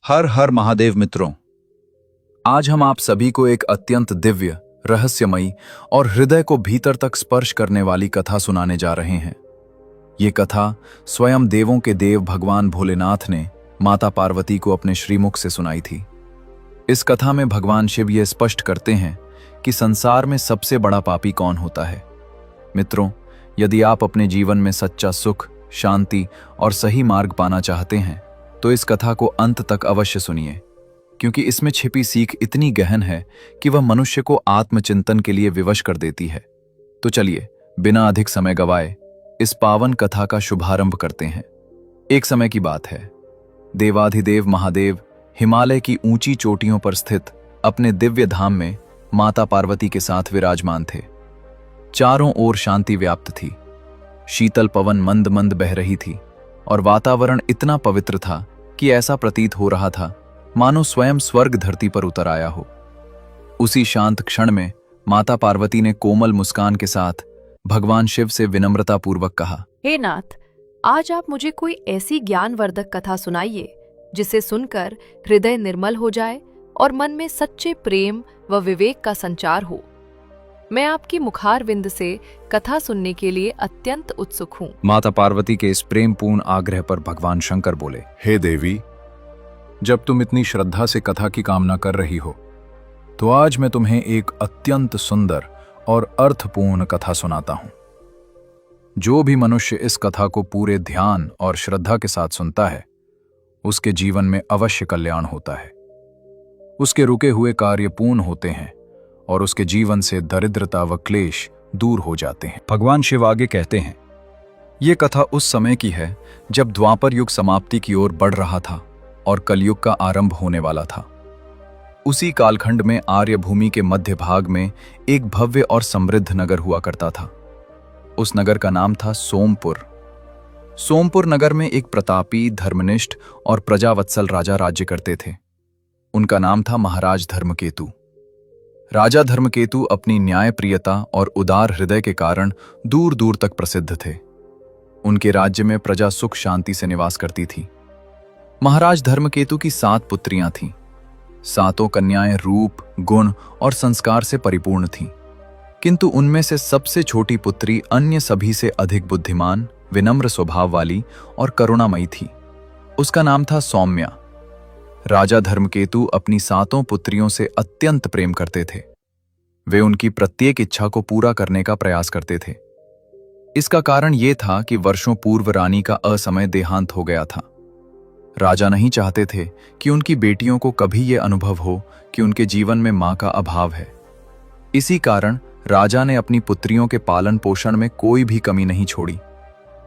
हर हर महादेव मित्रों, आज हम आप सभी को एक अत्यंत दिव्य, रहस्यमयी और हृदय को भीतर तक स्पर्श करने वाली कथा सुनाने जा रहे हैं। ये कथा स्वयं देवों के देव भगवान भोलेनाथ ने माता पार्वती को अपने श्रीमुख से सुनाई थी। इस कथा में भगवान शिव ये स्पष्ट करते हैं कि संसार में सबसे बड़ा पापी कौन होता है। मित्रों, यदि आप अपने जीवन में सच्चा सुख, शांति और सही मार्ग पाना चाहते हैं तो इस कथा को अंत तक अवश्य सुनिए, क्योंकि इसमें छिपी सीख इतनी गहन है कि वह मनुष्य को आत्मचिंतन के लिए विवश कर देती है। तो चलिए, बिना अधिक समय गवाए इस पावन कथा का शुभारंभ करते हैं। एक समय की बात है, देवाधिदेव महादेव हिमालय की ऊंची चोटियों पर स्थित अपने दिव्य धाम में माता पार्वती के साथ विराजमान थे। चारों ओर शांति व्याप्त थी, शीतल पवन मंद मंद बह रही थी और वातावरण इतना पवित्र था कि ऐसा प्रतीत हो रहा था मानो स्वयं स्वर्ग धरती पर उतर आया हो। उसी शांत क्षण में माता पार्वती ने कोमल मुस्कान के साथ भगवान शिव से विनम्रतापूर्वक कहा, हे नाथ, आज आप मुझे कोई ऐसी ज्ञानवर्धक कथा सुनाइए जिसे सुनकर हृदय निर्मल हो जाए और मन में सच्चे प्रेम व विवेक का संचार हो। मैं आपकी मुखारविंद से कथा सुनने के लिए अत्यंत उत्सुक हूँ। माता पार्वती के इस प्रेमपूर्ण आग्रह पर भगवान शंकर बोले, हे देवी, जब तुम इतनी श्रद्धा से कथा की कामना कर रही हो तो आज मैं तुम्हें एक अत्यंत सुंदर और अर्थपूर्ण कथा सुनाता हूं। जो भी मनुष्य इस कथा को पूरे ध्यान और श्रद्धा के साथ सुनता है उसके जीवन में अवश्य कल्याण होता है, उसके रुके हुए कार्य पूर्ण होते हैं और उसके जीवन से दरिद्रता व क्लेश दूर हो जाते हैं। भगवान शिव आगे कहते हैं, ये कथा उस समय की है जब द्वापर युग समाप्ति की ओर बढ़ रहा था और कलयुग का आरंभ होने वाला था। उसी कालखंड में आर्य भूमि के मध्य भाग में एक भव्य और समृद्ध नगर हुआ करता था। उस नगर का नाम था सोमपुर। सोमपुर नगर में एक प्रतापी, धर्मनिष्ठ और प्रजावत्सल राजा राज्य करते थे। उनका नाम था महाराज धर्मकेतु। राजा धर्मकेतु अपनी न्यायप्रियता और उदार हृदय के कारण दूर दूर तक प्रसिद्ध थे। उनके राज्य में प्रजा सुख शांति से निवास करती थी। महाराज धर्मकेतु की 7 पुत्रियां थीं। 7 कन्याएं रूप, गुण और संस्कार से परिपूर्ण थीं, किंतु उनमें से सबसे छोटी पुत्री अन्य सभी से अधिक बुद्धिमान, विनम्र स्वभाव वाली और करुणामयी थी। उसका नाम था सौम्या। राजा धर्मकेतु अपनी 7 पुत्रियों से अत्यंत प्रेम करते थे। वे उनकी प्रत्येक इच्छा को पूरा करने का प्रयास करते थे। इसका कारण यह था कि वर्षों पूर्व रानी का असमय देहांत हो गया था। राजा नहीं चाहते थे कि उनकी बेटियों को कभी यह अनुभव हो कि उनके जीवन में मां का अभाव है। इसी कारण राजा ने अपनी पुत्रियों के पालन पोषण में कोई भी कमी नहीं छोड़ी।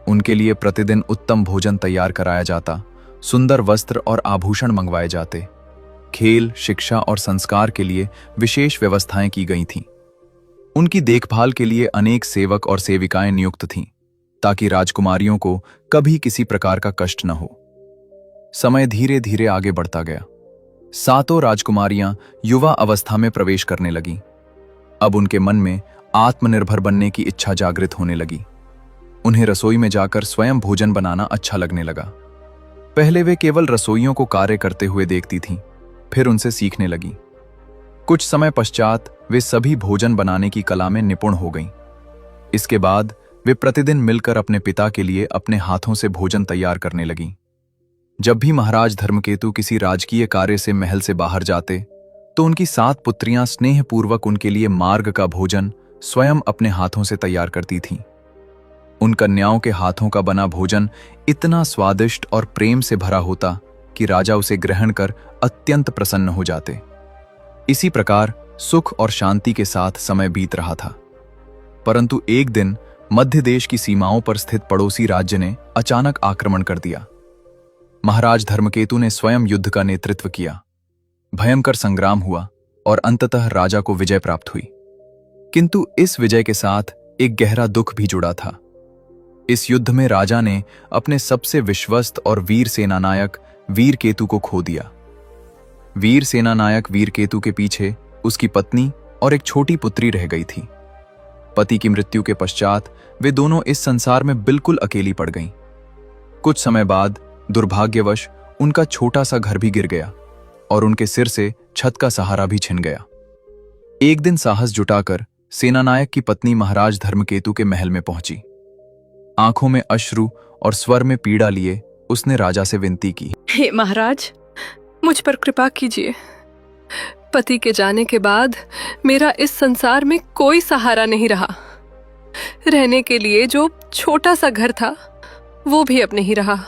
उनके लिए प्रतिदिन उत्तम भोजन तैयार कराया जाता, सुंदर वस्त्र और आभूषण मंगवाए जाते, खेल, शिक्षा और संस्कार के लिए विशेष व्यवस्थाएं की गई थीं। उनकी देखभाल के लिए अनेक सेवक और सेविकाएं नियुक्त थीं, ताकि राजकुमारियों को कभी किसी प्रकार का कष्ट न हो। समय धीरे धीरे आगे बढ़ता गया। 7 राजकुमारियां युवा अवस्था में प्रवेश करने लगीं। अब उनके मन में आत्मनिर्भर बनने की इच्छा जागृत होने लगी। उन्हें रसोई में जाकर स्वयं भोजन बनाना अच्छा लगने लगा। पहले वे केवल रसोइयों को कार्य करते हुए देखती थीं, फिर उनसे सीखने लगीं। कुछ समय पश्चात वे सभी भोजन बनाने की कला में निपुण हो गईं। इसके बाद वे प्रतिदिन मिलकर अपने पिता के लिए अपने हाथों से भोजन तैयार करने लगीं। जब भी महाराज धर्मकेतु किसी राजकीय कार्य से महल से बाहर जाते तो उनकी 7 पुत्रियां स्नेहपूर्वक उनके लिए मार्ग का भोजन स्वयं अपने हाथों से तैयार करती थीं। उन कन्याओं के हाथों का बना भोजन इतना स्वादिष्ट और प्रेम से भरा होता कि राजा उसे ग्रहण कर अत्यंत प्रसन्न हो जाते। इसी प्रकार सुख और शांति के साथ समय बीत रहा था। परंतु एक दिन मध्य देश की सीमाओं पर स्थित पड़ोसी राज्य ने अचानक आक्रमण कर दिया। महाराज धर्मकेतु ने स्वयं युद्ध का नेतृत्व किया। भयंकर संग्राम हुआ और अंततः राजा को विजय प्राप्त हुई। किंतु इस विजय के साथ एक गहरा दुख भी जुड़ा था। इस युद्ध में राजा ने अपने सबसे विश्वस्त और वीर सेनानायक वीरकेतु को खो दिया। वीर सेनानायक वीरकेतु के पीछे उसकी पत्नी और एक छोटी पुत्री रह गई थी। पति की मृत्यु के पश्चात वे दोनों इस संसार में बिल्कुल अकेली पड़ गईं। कुछ समय बाद दुर्भाग्यवश उनका छोटा सा घर भी गिर गया और उनके सिर से छत का सहारा भी छिन गया। एक दिन साहस जुटाकर सेनानायक की पत्नी महाराज धर्मकेतु के महल में पहुंची। आंखों में अश्रु और स्वर में पीड़ा लिए उसने राजा से विनती की, हे महाराज, मुझ पर कृपा कीजिए। पति के जाने के बाद मेरा इस संसार में कोई सहारा नहीं रहा। रहने के लिए जो छोटा सा घर था वो भी अब नहीं रहा।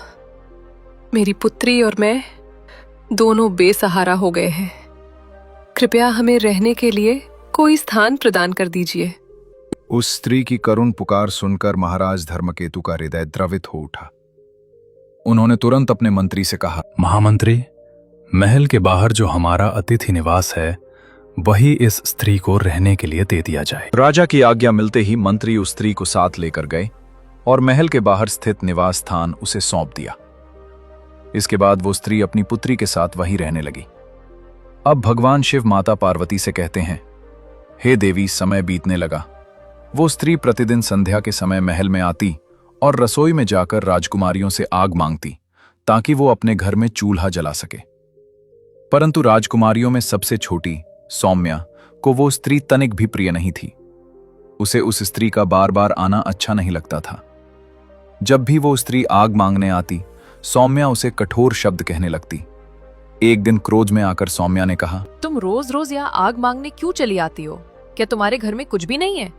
मेरी पुत्री और मैं दोनों बेसहारा हो गए हैं। कृपया हमें रहने के लिए कोई स्थान प्रदान कर दीजिए। उस स्त्री की करुण पुकार सुनकर महाराज धर्मकेतु का हृदय द्रवित हो उठा। उन्होंने तुरंत अपने मंत्री से कहा, महामंत्री, महल के बाहर जो हमारा अतिथि निवास है वही इस स्त्री को रहने के लिए दे दिया जाए। राजा की आज्ञा मिलते ही मंत्री उस स्त्री को साथ लेकर गए और महल के बाहर स्थित निवास स्थान उसे सौंप दिया। इसके बाद वो स्त्री अपनी पुत्री के साथ वहीं रहने लगी। अब भगवान शिव माता पार्वती से कहते हैं, हे देवी, समय बीतने लगा। वो स्त्री प्रतिदिन संध्या के समय महल में आती और रसोई में जाकर राजकुमारियों से आग मांगती ताकि वो अपने घर में चूल्हा जला सके। परंतु राजकुमारियों में सबसे छोटी सौम्या को वो स्त्री तनिक भी प्रिय नहीं थी। उसे उस स्त्री का बार बार आना अच्छा नहीं लगता था। जब भी वो स्त्री आग मांगने आती, सौम्या उसे कठोर शब्द कहने लगती। एक दिन क्रोध में आकर सौम्या ने कहा, तुम रोज रोज यहाँ आग मांगने क्यों चली आती हो? क्या तुम्हारे घर में कुछ भी नहीं है?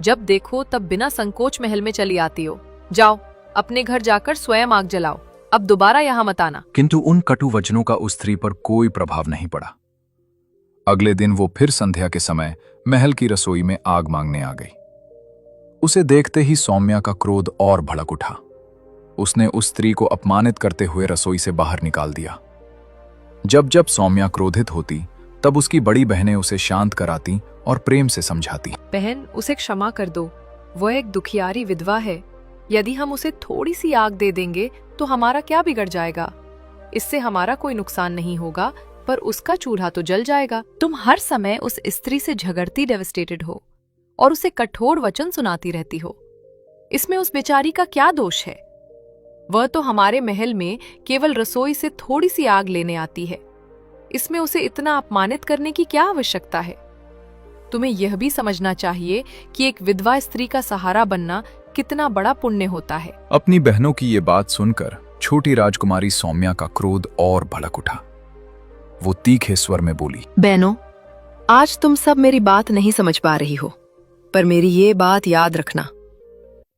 जब देखो तब बिना संकोच महल में चली आती हो। जाओ, अपने घर जाकर स्वयं आग जलाओ। अब दोबारा यहाँ मत आना। किंतु उन कटु वचनों का उस स्त्री पर कोई प्रभाव नहीं पड़ा। अगले दिन वो फिर संध्या के समय महल की रसोई में आग मांगने आ गई। उसे देखते ही सौम्या का क्रोध और भड़क उठा। उसने उस स्त्री को अपमानित करते हुए रसोई से बाहर निकाल दिया। जब जब सौम्या क्रोधित होती तब उसकी बड़ी बहनें उसे शांत कराती और प्रेम से समझाती। बहन, उसे क्षमा कर दो। वह एक दुखियारी विधवा है। यदि हम उसे थोड़ी सी आग दे देंगे तो हमारा क्या बिगड़ जाएगा? इससे हमारा कोई नुकसान नहीं होगा, पर उसका चूल्हा तो जल जाएगा। तुम हर समय उस स्त्री से झगड़ती डेवस्टेटेड हो और उसे कठोर वचन सुनाती रहती हो। इसमें उस बेचारी का क्या दोष है? वह तो हमारे महल में केवल रसोई से थोड़ी सी आग लेने आती है। इसमें उसे इतना अपमानित करने की क्या आवश्यकता है? तुम्हें यह भी समझना चाहिए कि एक विधवा स्त्री का सहारा बनना कितना बड़ा पुण्य होता है। अपनी बहनों की ये बात सुनकर छोटी राजकुमारी सौम्या का क्रोध और भड़क उठा। वो तीखे स्वर में बोली, बहनों, आज तुम सब मेरी बात नहीं समझ पा रही हो, पर मेरी ये बात याद रखना।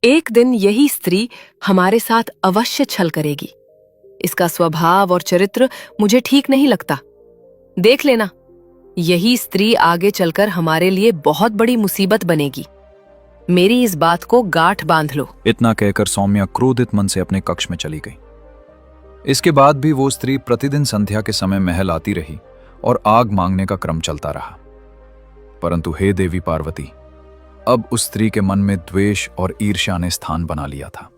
एक दिन यही स्त्री हमारे साथ अवश्य छल करेगी। इसका स्वभाव और चरित्र मुझे ठीक नहीं लगता। देख लेना, यही स्त्री आगे चलकर हमारे लिए बहुत बड़ी मुसीबत बनेगी। मेरी इस बात को गांठ बांध लो। इतना कहकर सौम्या क्रोधित मन से अपने कक्ष में चली गई। इसके बाद भी वो स्त्री प्रतिदिन संध्या के समय महल आती रही और आग मांगने का क्रम चलता रहा। परंतु हे देवी पार्वती, अब उस स्त्री के मन में द्वेष और ईर्ष्या ने स्थान बना लिया था।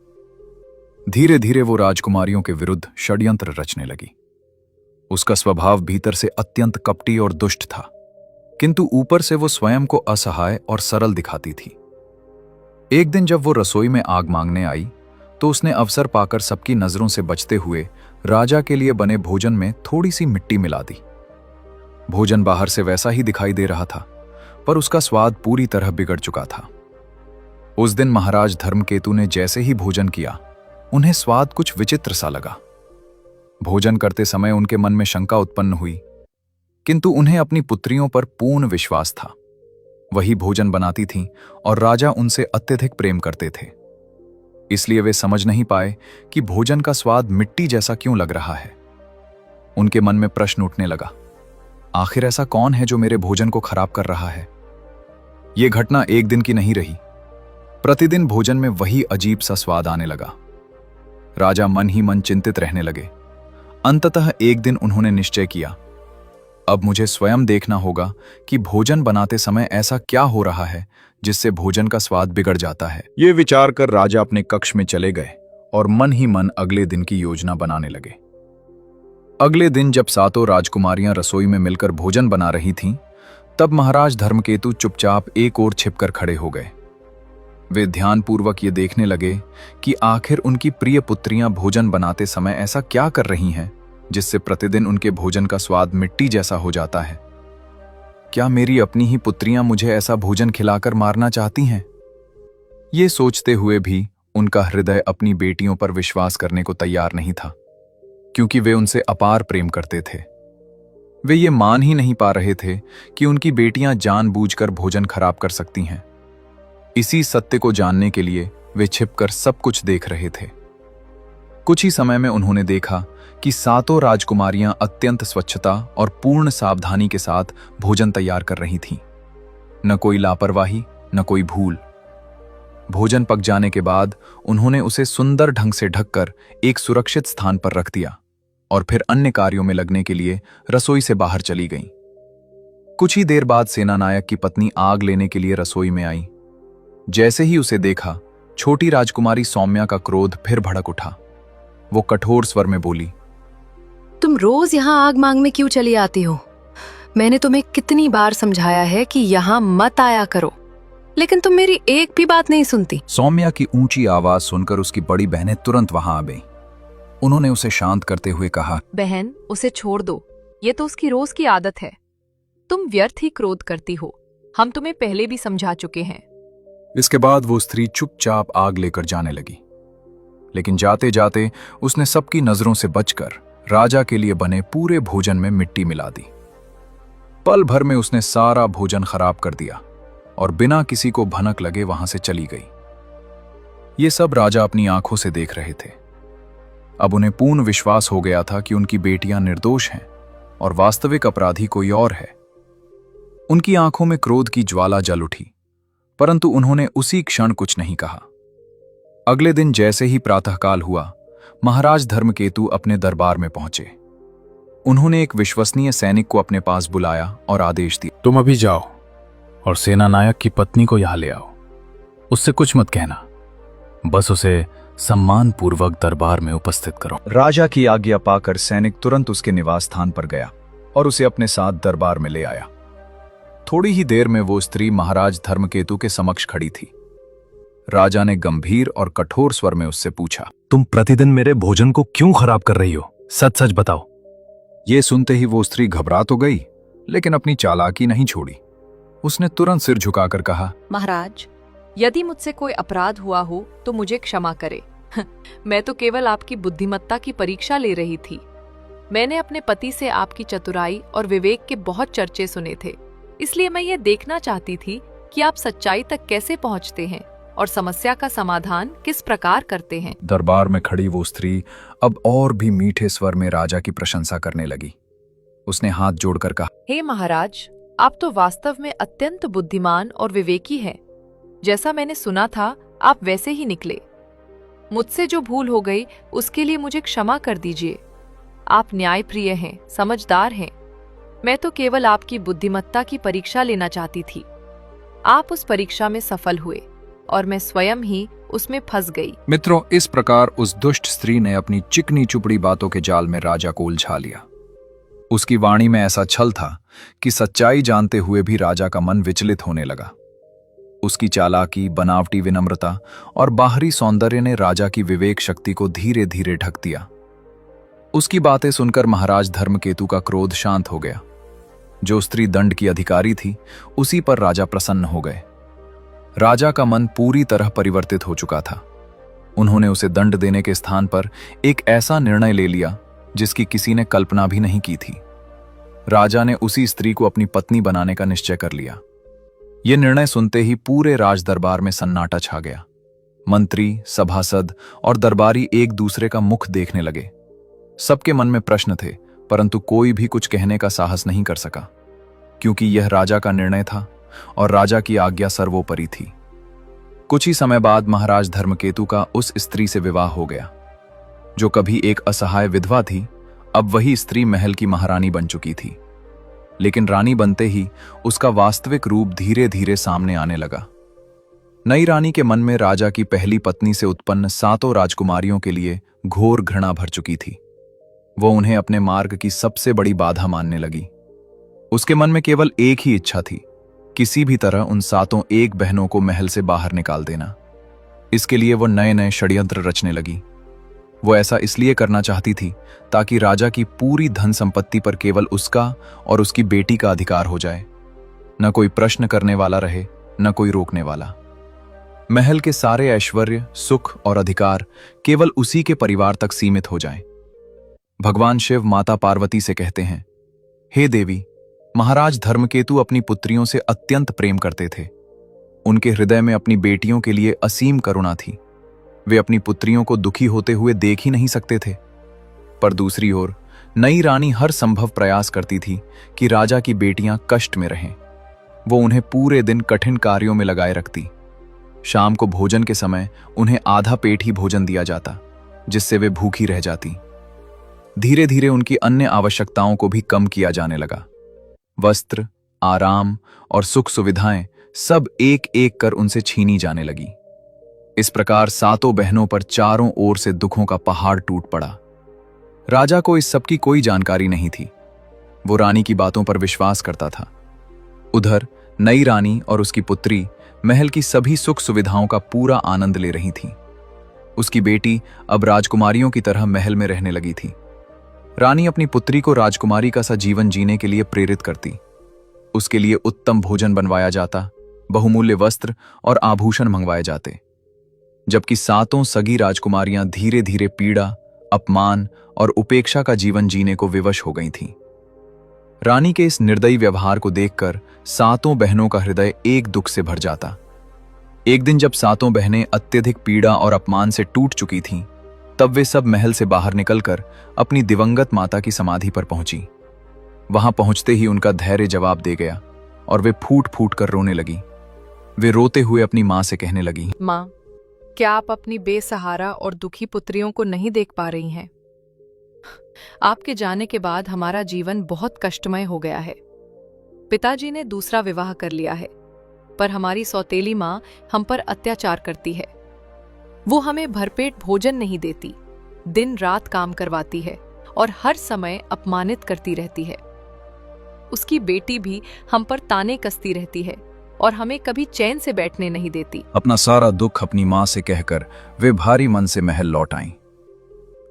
धीरे धीरे वो राजकुमारियों के विरुद्ध षड्यंत्र रचने लगी। उसका स्वभाव भीतर से अत्यंत कपटी और दुष्ट था, किंतु ऊपर से वो स्वयं को असहाय और सरल दिखाती थी। एक दिन जब वो रसोई में आग मांगने आई तो उसने अवसर पाकर सबकी नजरों से बचते हुए राजा के लिए बने भोजन में थोड़ी सी मिट्टी मिला दी। भोजन बाहर से वैसा ही दिखाई दे रहा था, पर उसका स्वाद पूरी तरह बिगड़ चुका था। उस दिन महाराज धर्मकेतु ने जैसे ही भोजन किया, उन्हें स्वाद कुछ विचित्र सा लगा। भोजन करते समय उनके मन में शंका उत्पन्न हुई, किंतु उन्हें अपनी पुत्रियों पर पूर्ण विश्वास था। वही भोजन बनाती थीं और राजा उनसे अत्यधिक प्रेम करते थे। इसलिए वे समझ नहीं पाए कि भोजन का स्वाद मिट्टी जैसा क्यों लग रहा है। उनके मन में प्रश्न उठने लगा, आखिर ऐसा कौन है जो मेरे भोजन को खराब कर रहा है? यह घटना एक दिन की नहीं रही। प्रतिदिन भोजन में वही अजीब सा स्वाद आने लगा। राजा मन ही मन चिंतित रहने लगे। अंततः एक दिन उन्होंने निश्चय किया, अब मुझे स्वयं देखना होगा कि भोजन बनाते समय ऐसा क्या हो रहा है जिससे भोजन का स्वाद बिगड़ जाता है। ये विचार कर राजा अपने कक्ष में चले गए और मन ही मन अगले दिन की योजना बनाने लगे। अगले दिन जब सातों राजकुमारियां रसोई में मिलकर भोजन बना रही थीं, तब महाराज धर्मकेतु चुपचाप एक ओर छिपकर खड़े हो गए। वे ध्यानपूर्वक ये देखने लगे कि आखिर उनकी प्रिय पुत्रियां भोजन बनाते समय ऐसा क्या कर रही हैं जिससे प्रतिदिन उनके भोजन का स्वाद मिट्टी जैसा हो जाता है। क्या मेरी अपनी ही पुत्रियां मुझे ऐसा भोजन खिलाकर मारना चाहती हैं? ये सोचते हुए भी उनका हृदय अपनी बेटियों पर विश्वास करने को तैयार नहीं था, क्योंकि वे उनसे अपार प्रेम करते थे। वे ये मान ही नहीं पा रहे थे कि उनकी बेटियां जानबूझकर भोजन खराब कर सकती हैं। इसी सत्य को जानने के लिए वे छिपकर सब कुछ देख रहे थे। कुछ ही समय में उन्होंने देखा कि सातों राजकुमारियां अत्यंत स्वच्छता और पूर्ण सावधानी के साथ भोजन तैयार कर रही थीं। न कोई लापरवाही, न कोई भूल। भोजन पक जाने के बाद उन्होंने उसे सुंदर ढंग से ढककर एक सुरक्षित स्थान पर रख दिया और फिर अन्य कार्यों में लगने के लिए रसोई से बाहर चली गईं। कुछ ही देर बाद सेनानायक की पत्नी आग लेने के लिए रसोई में आई। जैसे ही उसे देखा, छोटी राजकुमारी सौम्या का क्रोध फिर भड़क उठा। वो कठोर स्वर में बोली, तुम रोज यहाँ आग मांग में क्यों चली आती हो? मैंने तुम्हें कितनी बार समझाया है कि यहाँ मत आया करो, लेकिन तुम मेरी एक भी बात नहीं सुनती। सौम्या की ऊंची आवाज सुनकर उसकी बड़ी बहनें तुरंत वहां आ गईं। उन्होंने उसे शांत करते हुए कहा, बहन, उसे छोड़ दो, ये तो उसकी रोज की आदत है। तुम व्यर्थ ही क्रोध करती हो, हम तुम्हें पहले भी समझा चुके हैं। इसके बाद वो स्त्री चुपचाप आग लेकर जाने लगी, लेकिन जाते जाते उसने सबकी नजरों से बचकर राजा के लिए बने पूरे भोजन में मिट्टी मिला दी। पल भर में उसने सारा भोजन खराब कर दिया और बिना किसी को भनक लगे वहां से चली गई। ये सब राजा अपनी आंखों से देख रहे थे। अब उन्हें पूर्ण विश्वास हो गया था कि उनकी बेटियां निर्दोष हैं और वास्तविक अपराधी कोई और है। उनकी आंखों में क्रोध की ज्वाला जल उठी, परंतु उन्होंने उसी क्षण कुछ नहीं कहा। अगले दिन जैसे ही प्रातःकाल हुआ, महाराज धर्मकेतु अपने दरबार में पहुंचे। उन्होंने एक विश्वसनीय सैनिक को अपने पास बुलाया और आदेश दिया, तुम अभी जाओ और सेनानायक की पत्नी को यहां ले आओ। उससे कुछ मत कहना, बस उसे सम्मान पूर्वक दरबार में उपस्थित करो। राजा की आज्ञा पाकर सैनिक तुरंत उसके निवास स्थान पर गया और उसे अपने साथ दरबार में ले आया। थोड़ी ही देर में वो स्त्री महाराज धर्मकेतु के समक्ष खड़ी थी। राजा ने गंभीर और कठोर स्वर में उससे पूछा, तुम प्रतिदिन मेरे भोजन को क्यों खराब कर रही हो? सच सच बताओ। ये सुनते ही वो स्त्री घबरा तो गई, लेकिन अपनी चालाकी नहीं छोड़ी। उसने तुरंत सिर झुकाकर कहा, महाराज, यदि मुझसे कोई अपराध हुआ हो तो मुझे क्षमा करे। मैं तो केवल आपकी बुद्धिमत्ता की परीक्षा ले रही थी। मैंने अपने पति से आपकी चतुराई और विवेक के बहुत चर्चे सुने थे, इसलिए मैं ये देखना चाहती थी कि आप सच्चाई तक कैसे पहुंचते हैं और समस्या का समाधान किस प्रकार करते हैं। दरबार में खड़ी वो स्त्री अब और भी मीठे स्वर में राजा की प्रशंसा करने लगी। उसने हाथ जोड़कर कहा, हे महाराज, आप तो वास्तव में अत्यंत बुद्धिमान और विवेकी हैं। जैसा मैंने सुना था, आप वैसे ही निकले। मुझसे जो भूल हो गई उसके लिए मुझे क्षमा कर दीजिए। आप न्यायप्रिय हैं, समझदार हैं। मैं तो केवल आपकी बुद्धिमत्ता की परीक्षा लेना चाहती थी। आप उस परीक्षा में सफल हुए और मैं स्वयं ही उसमें फंस गई। मित्रों, इस प्रकार उस दुष्ट स्त्री ने अपनी चिकनी चुपड़ी बातों के जाल में राजा को उलझा लिया। उसकी वाणी में ऐसा छल था कि सच्चाई जानते हुए भी राजा का मन विचलित होने लगा। उसकी चालाकी, बनावटी विनम्रता और बाहरी सौंदर्य ने राजा की विवेक शक्ति को धीरे धीरे ढक दिया। उसकी बातें सुनकर महाराज धर्मकेतु का क्रोध शांत हो गया। जो स्त्री दंड की अधिकारी थी, उसी पर राजा प्रसन्न हो गए। राजा का मन पूरी तरह परिवर्तित हो चुका था। उन्होंने उसे दंड देने के स्थान पर एक ऐसा निर्णय ले लिया जिसकी किसी ने कल्पना भी नहीं की थी। राजा ने उसी स्त्री को अपनी पत्नी बनाने का निश्चय कर लिया। यह निर्णय सुनते ही पूरे राज दरबार में सन्नाटा छा गया। मंत्री, सभासद और दरबारी एक दूसरे का मुख देखने लगे। सबके मन में प्रश्न थे, परंतु कोई भी कुछ कहने का साहस नहीं कर सका, क्योंकि यह राजा का निर्णय था और राजा की आज्ञा सर्वोपरि थी। कुछ ही समय बाद महाराज धर्मकेतु का उस स्त्री से विवाह हो गया। जो कभी एक असहाय विधवा थी, अब वही स्त्री महल की महारानी बन चुकी थी। लेकिन रानी बनते ही उसका वास्तविक रूप धीरे धीरे सामने आने लगा। नई रानी के मन में राजा की पहली पत्नी से उत्पन्न सातों राजकुमारियों के लिए घोर घृणा भर चुकी थी। वो उन्हें अपने मार्ग की सबसे बड़ी बाधा मानने लगी। उसके मन में केवल एक ही इच्छा थी, किसी भी तरह उन सातों एक बहनों को महल से बाहर निकाल देना। इसके लिए वो नए नए षड्यंत्र रचने लगी। वो ऐसा इसलिए करना चाहती थी ताकि राजा की पूरी धन संपत्ति पर केवल उसका और उसकी बेटी का अधिकार हो जाए। न कोई प्रश्न करने वाला रहे, न कोई रोकने वाला। महल के सारे ऐश्वर्य, सुख और अधिकार केवल उसी के परिवार तक सीमित हो जाएं। भगवान शिव माता पार्वती से कहते हैं, हे देवी, महाराज धर्मकेतु अपनी पुत्रियों से अत्यंत प्रेम करते थे। उनके हृदय में अपनी बेटियों के लिए असीम करुणा थी। वे अपनी पुत्रियों को दुखी होते हुए देख ही नहीं सकते थे। पर दूसरी ओर नई रानी हर संभव प्रयास करती थी कि राजा की बेटियां कष्ट में रहें। वो उन्हें पूरे दिन कठिन कार्यों में लगाए रखती। शाम को भोजन के समय उन्हें आधा पेट ही भोजन दिया जाता, जिससे वे भूखी रह जाती। धीरे धीरे उनकी अन्य आवश्यकताओं को भी कम किया जाने लगा। वस्त्र, आराम और सुख सुविधाएं सब एक एक कर उनसे छीनी जाने लगी। इस प्रकार सातों बहनों पर चारों ओर से दुखों का पहाड़ टूट पड़ा। राजा को इस सब की कोई जानकारी नहीं थी। वो रानी की बातों पर विश्वास करता था। उधर नई रानी और उसकी पुत्री महल की सभी सुख सुविधाओं का पूरा आनंद ले रही थीं। उसकी बेटी अब राजकुमारियों की तरह महल में रहने लगी थी। रानी अपनी पुत्री को राजकुमारी का सा जीवन जीने के लिए प्रेरित करती। उसके लिए उत्तम भोजन बनवाया जाता, बहुमूल्य वस्त्र और आभूषण मंगवाए जाते, जबकि सातों सगी राजकुमारियां धीरे धीरे पीड़ा, अपमान और उपेक्षा का जीवन जीने को विवश हो गई थीं। रानी के इस निर्दयी व्यवहार को देखकर सातों बहनों का हृदय एक दुख से भर जाता। एक दिन जब सातों बहनें अत्यधिक पीड़ा और अपमान से टूट चुकी थीं, तब वे सब महल से बाहर निकलकर अपनी दिवंगत माता की समाधि पर पहुंची। वहां पहुंचते ही उनका धैर्य जवाब दे गया और वे फूट फूट कर रोने लगी। वे रोते हुए अपनी मां से कहने लगी, माँ, क्या आप अपनी बेसहारा और दुखी पुत्रियों को नहीं देख पा रही हैं? आपके जाने के बाद हमारा जीवन बहुत कष्टमय हो गया है। पिताजी ने दूसरा विवाह कर लिया है, पर हमारी सौतेली माँ हम पर अत्याचार करती है। वो हमें भरपेट भोजन नहीं देती, दिन रात काम करवाती है और हर समय अपमानित करती रहती है। उसकी बेटी भी हम पर ताने कसती रहती है और हमें कभी चैन से बैठने नहीं देती। अपना सारा दुख अपनी मां से कहकर वे भारी मन से महल लौट आईं।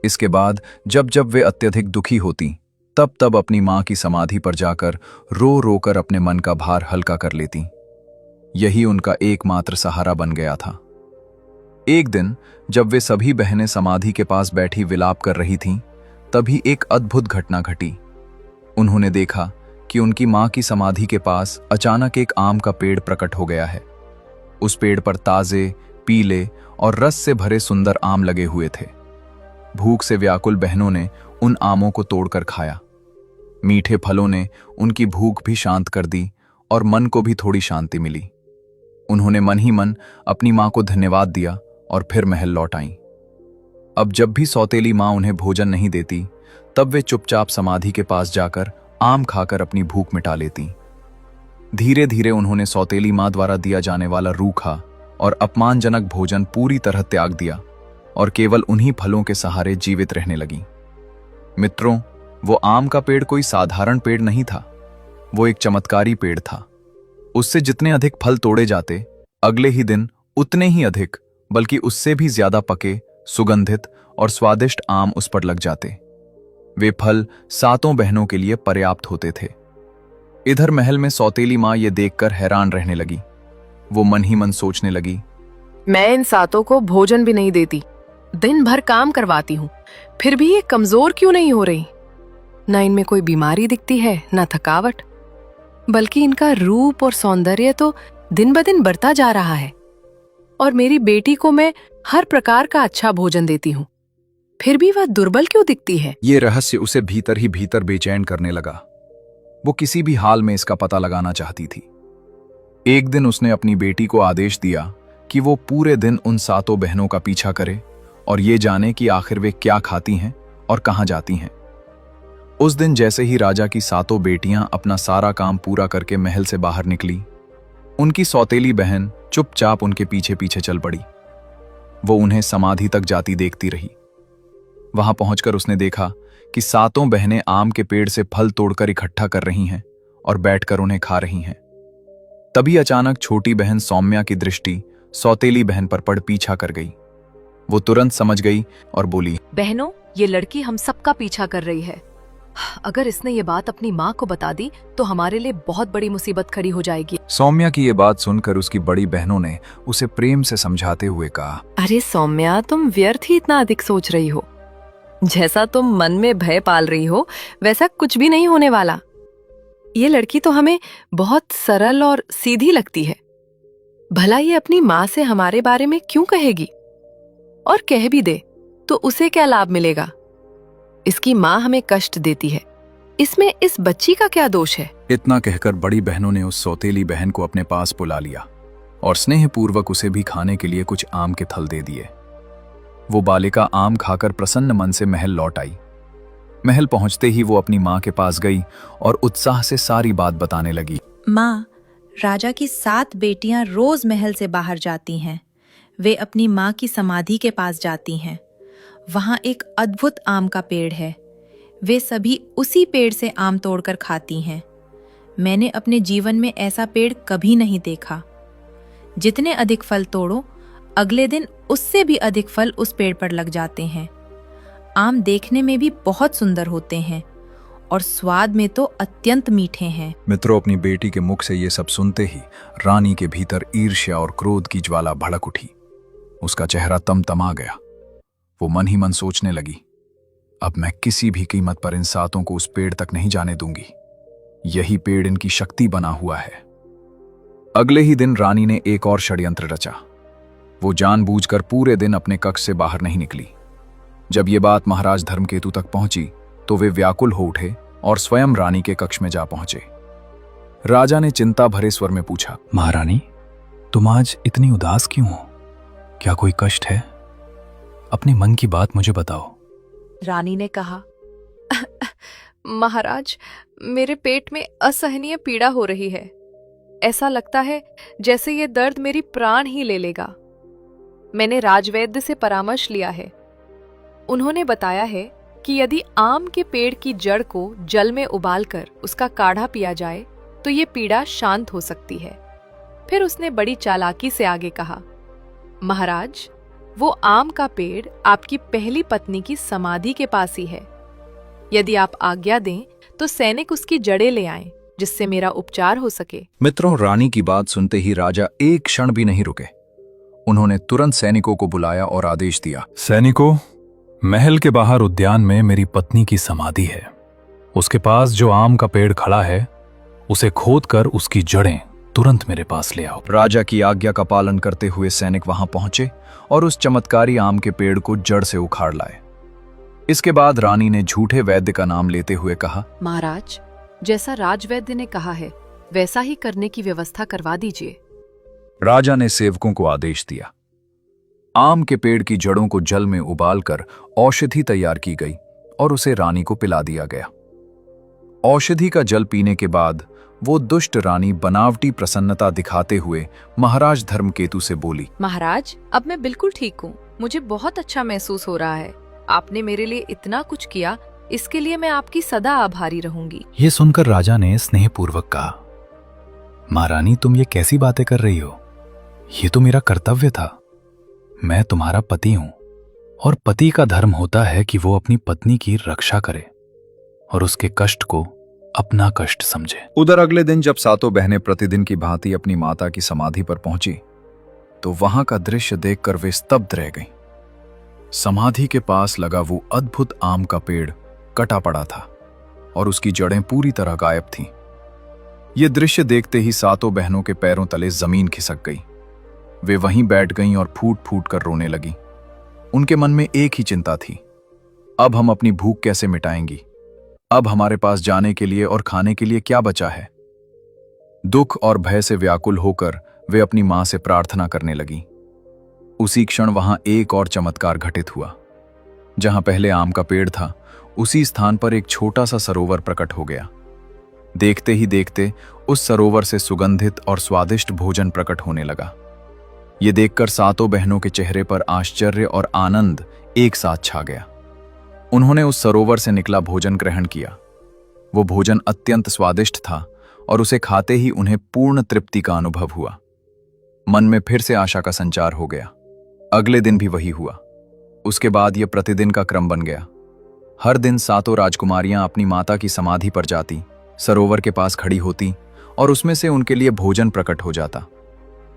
इसके बाद जब जब वे अत्यधिक दुखी होती, तब तब अपनी मां की समाधि पर जाकर रो रो कर अपने मन का भार हल्का कर लेती। यही उनका एकमात्र सहारा बन गया था। एक दिन जब वे सभी बहनें समाधि के पास बैठी विलाप कर रही थीं, तभी एक अद्भुत घटना घटी। उन्होंने देखा कि उनकी मां की समाधि के पास अचानक एक आम का पेड़ प्रकट हो गया है। उस पेड़ पर ताजे, पीले और रस से भरे सुंदर आम लगे हुए थे। भूख से व्याकुल बहनों ने उन आमों को तोड़कर खाया। मीठे फलों ने उनकी भूख भी शांत कर दी और मन को भी थोड़ी शांति मिली। उन्होंने मन ही मन अपनी मां को धन्यवाद दिया और फिर महल लौट आईं। अब जब भी सौतेली मां उन्हें भोजन नहीं देती, तब वे चुपचाप समाधि के पास जाकर आम खाकर अपनी भूख मिटा लेती। धीरे धीरे उन्होंने सौतेली मां द्वारा दिया जाने वाला रूखा और अपमानजनक भोजन पूरी तरह त्याग दिया और केवल उन्हीं फलों के सहारे जीवित रहने लगी। मित्रों, वो आम का पेड़ कोई साधारण पेड़ नहीं था। वो एक चमत्कारी पेड़ था। उससे जितने अधिक फल तोड़े जाते, अगले ही दिन उतने ही अधिक, बल्कि उससे भी ज्यादा पके, सुगंधित और स्वादिष्ट आम उस पर लग जाते। वे फल सातों बहनों के लिए पर्याप्त होते थे। इधर महल में सौतेली मां ये देखकर हैरान रहने लगी। वो मन ही मन सोचने लगी, मैं इन सातों को भोजन भी नहीं देती, दिन भर काम करवाती हूँ, फिर भी ये कमजोर क्यों नहीं हो रही? न इनमें कोई बीमारी दिखती है, न थकावट, बल्कि इनका रूप और सौंदर्य तो दिन ब दिन बढ़ता जा रहा है। और मेरी बेटी को मैं हर प्रकार का अच्छा भोजन देती हूँ, फिर भी वह दुर्बल क्यों दिखती है? ये रहस्य उसे भीतर ही भीतर बेचैन करने लगा। वो किसी भी हाल में इसका पता लगाना चाहती थी। एक दिन उसने अपनी बेटी को आदेश दिया कि वो पूरे दिन उन सातों बहनों का पीछा करे और ये जाने कि आखिर वे क्या खाती हैं और कहां जाती हैं। उस दिन जैसे ही राजा की सातों बेटियां अपना सारा काम पूरा करके महल से बाहर निकली, उनकी सौतेली बहन चुपचाप उनके पीछे पीछे चल पड़ी। वो उन्हें समाधि तक जाती देखती रही। वहां पहुंचकर उसने देखा कि सातों बहनें आम के पेड़ से फल तोड़कर इकट्ठा कर रही हैं और बैठकर उन्हें खा रही हैं। तभी अचानक छोटी बहन सौम्या की दृष्टि सौतेली बहन पर पड़ पीछा कर गई। वो तुरंत समझ गई और बोली, बहनों, ये लड़की हम सबका पीछा कर रही है। अगर इसने ये बात अपनी माँ को बता दी तो हमारे लिए बहुत बड़ी मुसीबत खड़ी हो जाएगी। सौम्या की ये बात सुनकर उसकी बड़ी बहनों ने उसे प्रेम से समझाते हुए कहा, अरे सौम्या, तुम व्यर्थ ही इतना अधिक सोच रही हो। जैसा तुम मन में भय पाल रही हो वैसा कुछ भी नहीं होने वाला। ये लड़की तो हमें बहुत सरल और सीधी लगती है। भला ये अपनी माँ से हमारे बारे में क्यों कहेगी? और कह भी दे तो उसे क्या लाभ मिलेगा? इसकी माँ हमें कष्ट देती है, इसमें इस बच्ची का क्या दोष है? इतना कहकर बड़ी बहनों ने उस सौतेली बहन को अपने पास बुला लिया और स्नेहपूर्वक उसे भी खाने के लिए कुछ आम के फल दे दिए। वो बालिका आम खाकर प्रसन्न मन से महल लौट आई। महल पहुंचते ही वो अपनी माँ के पास गई और उत्साह से सारी बात बताने लगी। माँ, राजा की 7 बेटियां रोज महल से बाहर जाती हैं। वे अपनी माँ की समाधि के पास जाती हैं। वहाँ एक अद्भुत आम का पेड़ है। वे सभी उसी पेड़ से आम तोड़कर खाती हैं। मैंने अपने जीवन में ऐसा पेड़ कभी नहीं देखा। जितने अधिक फल तोड़ो, अगले दिन उससे भी अधिक फल उस पेड़ पर लग जाते हैं। आम देखने में भी बहुत सुंदर होते हैं और स्वाद में तो अत्यंत मीठे हैं। मित्रों, अपनी बेटी के मुख से ये सब सुनते ही रानी के भीतर ईर्ष्या और क्रोध की ज्वाला भड़क उठी। उसका चेहरा तमतमा गया। वो मन ही मन सोचने लगी, अब मैं किसी भी कीमत पर इन 7 को उस पेड़ तक नहीं जाने दूंगी। यही पेड़ इनकी शक्ति बना हुआ है। अगले ही दिन रानी ने एक और षड्यंत्र रचा। वो जानबूझकर पूरे दिन अपने कक्ष से बाहर नहीं निकली। जब ये बात महाराज धर्मकेतु तक पहुंची तो वे व्याकुल हो उठे और स्वयं रानी के कक्ष में जा पहुंचे। राजा ने चिंता भरे स्वर में पूछा, महारानी, तुम आज इतनी उदास क्यों हो? क्या कोई कष्ट है? अपने मन की बात मुझे बताओ। रानी ने कहा, महाराज, मेरे पेट में असहनीय पीड़ा हो रही है। ऐसा लगता है जैसे ये दर्द मेरी प्राण ही ले लेगा। मैंने राजवैद्य से परामर्श लिया है। उन्होंने बताया है कि यदि आम के पेड़ की जड़ को जल में उबालकर उसका काढ़ा पिया जाए तो ये पीड़ा शांत हो सकती है। फिर उसने बड़ी चालाकी से आगे कहा, महाराज, वो आम का पेड़ आपकी पहली पत्नी की समाधि के पास ही है। यदि आप आज्ञा दें तो सैनिक उसकी जड़ें ले आएं, जिससे मेरा उपचार हो सके। मित्रों, रानी की बात सुनते ही राजा एक क्षण भी नहीं रुके। उन्होंने तुरंत सैनिकों को बुलाया और आदेश दिया, सैनिकों, महल के बाहर उद्यान में मेरी पत्नी की समाधि है। उसके पास जो आम का पेड़ खड़ा है उसे खोदकर उसकी जड़ें तुरंत मेरे पास ले आओ। राजा की आज्ञा का पालन करते हुए सैनिक वहां पहुंचे और उस चमत्कारी आम के पेड़ को जड़ से उखाड़ लाए। इसके बाद रानी ने झूठे वैद्य का नाम लेते हुए कहा, महाराज, जैसा राजवैद्य ने कहा है वैसा ही करने की व्यवस्था करवा दीजिए। राजा ने सेवकों को आदेश दिया। आम के पेड़ की जड़ों को जल में उबालकर औषधि तैयार की गई और उसे रानी को पिला दिया गया। औषधि का जल पीने के बाद वो दुष्ट रानी बनावटी प्रसन्नता दिखाते हुए महाराज धर्मकेतु से बोली, महाराज, अब मैं बिल्कुल ठीक हूँ। मुझे बहुत अच्छा महसूस हो रहा है। आपने मेरे लिए इतना कुछ किया, इसके लिए मैं आपकी सदा आभारी रहूंगी। ये सुनकर राजा ने स्नेहपूर्वक कहा, महारानी, तुम ये कैसी बातें कर रही हो? ये तो मेरा कर्तव्य था। मैं तुम्हारा पति हूं और पति का धर्म होता है कि वो अपनी पत्नी की रक्षा करे और उसके कष्ट को अपना कष्ट समझे। उधर अगले दिन जब 7 बहनें प्रतिदिन की भांति अपनी माता की समाधि पर पहुंची तो वहां का दृश्य देखकर वे स्तब्ध रह गईं। समाधि के पास लगा वो अद्भुत आम का पेड़ कटा पड़ा था और उसकी जड़ें पूरी तरह गायब थीं। ये दृश्य देखते ही 7 बहनों के पैरों तले जमीन खिसक गई। वे वहीं बैठ गईं और फूट फूट कर रोने लगीं। उनके मन में एक ही चिंता थी, अब हम अपनी भूख कैसे मिटाएंगी? अब हमारे पास जाने के लिए और खाने के लिए क्या बचा है? दुख और भय से व्याकुल होकर वे अपनी मां से प्रार्थना करने लगीं। उसी क्षण वहां एक और चमत्कार घटित हुआ। जहां पहले आम का पेड़ था, उसी स्थान पर एक छोटा सा सरोवर प्रकट हो गया। देखते ही देखते उस सरोवर से सुगंधित और स्वादिष्ट भोजन प्रकट होने लगा। ये देखकर 7 बहनों के चेहरे पर आश्चर्य और आनंद एक साथ छा गया। उन्होंने उस सरोवर से निकला भोजन ग्रहण किया। वो भोजन अत्यंत स्वादिष्ट था और उसे खाते ही उन्हें पूर्ण तृप्ति का अनुभव हुआ। मन में फिर से आशा का संचार हो गया। अगले दिन भी वही हुआ। उसके बाद यह प्रतिदिन का क्रम बन गया। हर दिन सातों राजकुमारियां अपनी माता की समाधि पर जाती, सरोवर के पास खड़ी होती और उसमें से उनके लिए भोजन प्रकट हो जाता।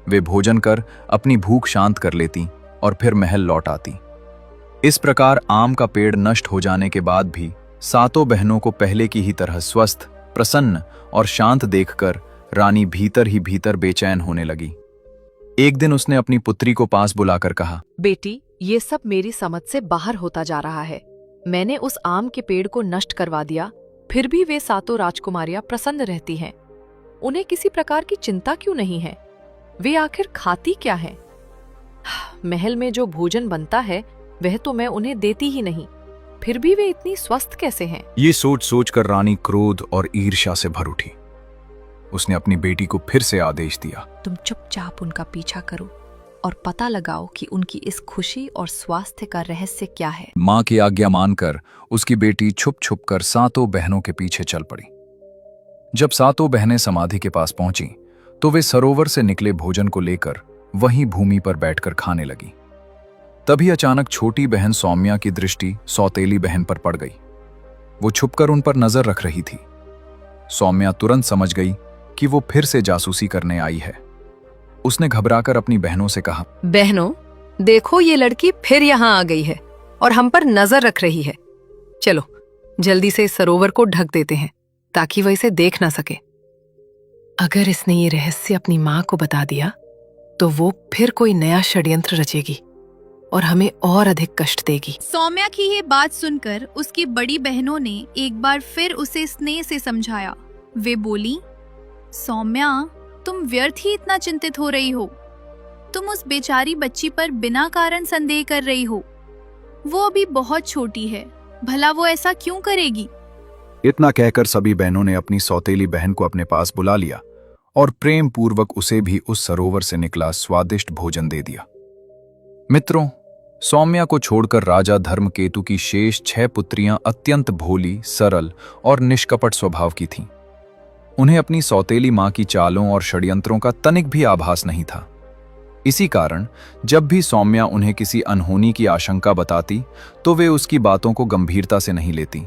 वे भोजन कर अपनी भूख शांत कर लेती और फिर महल लौट आती। इस प्रकार आम का पेड़ नष्ट हो जाने के बाद भी सातों बहनों को पहले की ही तरह स्वस्थ, प्रसन्न और शांत देखकर रानी भीतर ही भीतर बेचैन होने लगी। एक दिन उसने अपनी पुत्री को पास बुलाकर कहा, बेटी, ये सब मेरी समझ से बाहर होता जा रहा है। मैंने उस आम के पेड़ को नष्ट करवा दिया, फिर भी वे सातों राजकुमारियां प्रसन्न रहती हैं। उन्हें किसी प्रकार की चिंता क्यों नहीं है? वे आखिर खाती क्या हैं? महल में जो भोजन बनता है वह तो मैं उन्हें देती ही नहीं, फिर भी वे इतनी स्वस्थ कैसे हैं? ये सोच सोचकर रानी क्रोध और ईर्ष्या से भर उठी। उसने अपनी बेटी को फिर से आदेश दिया, तुम चुपचाप उनका पीछा करो और पता लगाओ कि उनकी इस खुशी और स्वास्थ्य का रहस्य क्या है। मां की आज्ञा मानकर उसकी बेटी छुप छुप कर सातों बहनों के पीछे चल पड़ी। जब सातों बहनें समाधि के पास पहुंची तो वे सरोवर से निकले भोजन को लेकर वहीं भूमि पर बैठकर खाने लगी। तभी अचानक छोटी बहन सौम्या की दृष्टि सौतेली बहन पर पड़ गई। वो छुपकर उन पर नजर रख रही थी। सौम्या तुरंत समझ गई कि वो फिर से जासूसी करने आई है। उसने घबराकर अपनी बहनों से कहा, बहनों, देखो ये लड़की फिर यहाँ आ गई है और हम पर नजर रख रही है। चलो जल्दी से इस सरोवर को ढक देते हैं ताकि वह इसे देख ना सके। अगर इसने ये रहस्य अपनी माँ को बता दिया तो वो फिर कोई नया षड्यंत्र रचेगी और हमें और अधिक कष्ट देगी। सौम्या की ये बात सुनकर उसकी बड़ी बहनों ने एक बार फिर उसे स्नेह से समझाया। वे बोली, सौम्या, तुम व्यर्थ ही इतना चिंतित हो रही हो। तुम उस बेचारी बच्ची पर बिना कारण संदेह कर रही हो। वो अभी बहुत छोटी है, भला वो ऐसा क्यों करेगी? इतना कहकर सभी बहनों ने अपनी सौतेली बहन को अपने पास बुला लिया और प्रेम पूर्वक उसे भी उस सरोवर से निकला स्वादिष्ट भोजन दे दिया। मित्रों, सौम्या को छोड़कर राजा धर्मकेतु की शेष 6 पुत्रियां अत्यंत भोली, सरल और निष्कपट स्वभाव की थीं। उन्हें अपनी सौतेली मां की चालों और षड्यंत्रों का तनिक भी आभास नहीं था। इसी कारण जब भी सौम्या उन्हें किसी अनहोनी की आशंका बताती तो वे उसकी बातों को गंभीरता से नहीं लेती।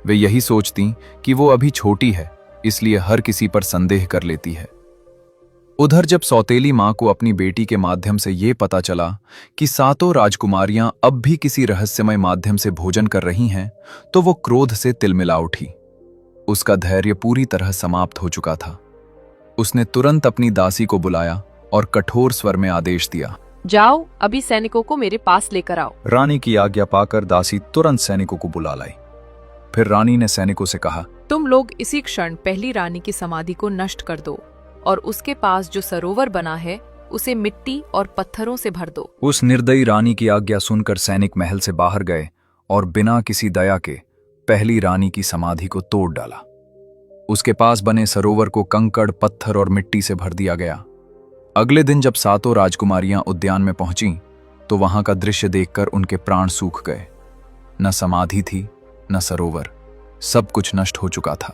वे यही सोचती कि वो अभी छोटी है, इसलिए हर किसी पर संदेह कर लेती है। उधर जब सौतेली मां को अपनी बेटी के माध्यम से ये पता चला कि सातों राजकुमारियां अब भी किसी रहस्यमय माध्यम से भोजन कर रही हैं, तो वो क्रोध से तिलमिला उठी। उसका धैर्य पूरी तरह समाप्त हो चुका था। उसने तुरंत अपनी दासी को बुलाया और कठोर स्वर में आदेश दिया, जाओ, अभी सैनिकों को मेरे पास लेकर आओ। रानी की आज्ञा पाकर दासी तुरंत सैनिकों को बुला लाई। फिर रानी ने सैनिकों से कहा, तुम लोग इसी क्षण पहली रानी की समाधि को नष्ट कर दो और उसके पास जो सरोवर बना है उसे मिट्टी और पत्थरों से भर दो। उस निर्दयी रानी की आज्ञा सुनकर सैनिक महल से बाहर गए और बिना किसी दया के पहली रानी की समाधि को तोड़ डाला। उसके पास बने सरोवर को कंकड़, पत्थर और मिट्टी से भर दिया गया। अगले दिन जब सातों राजकुमारियां उद्यान में पहुंची तो वहां का दृश्य देखकर उनके प्राण सूख गए। न समाधि थी, न सरोवर, सब कुछ नष्ट हो चुका था।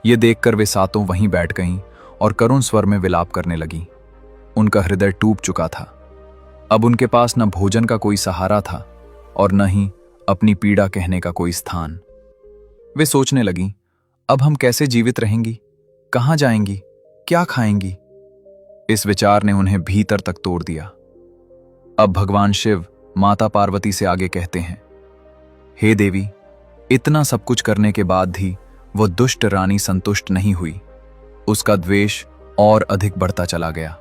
ये देखकर वे सातों वहीं बैठ गईं और करुण स्वर में विलाप करने लगी। उनका हृदय टूट चुका था। अब उनके पास न भोजन का कोई सहारा था और न ही अपनी पीड़ा कहने का कोई स्थान। वे सोचने लगीं, अब हम कैसे जीवित रहेंगी, कहां जाएंगी, क्या खाएंगी? इस विचार ने उन्हें भीतर तक तोड़ दिया। अब भगवान शिव माता पार्वती से आगे कहते हैं, हे देवी, इतना सब कुछ करने के बाद भी वो दुष्ट रानी संतुष्ट नहीं हुई। उसका द्वेष और अधिक बढ़ता चला गया।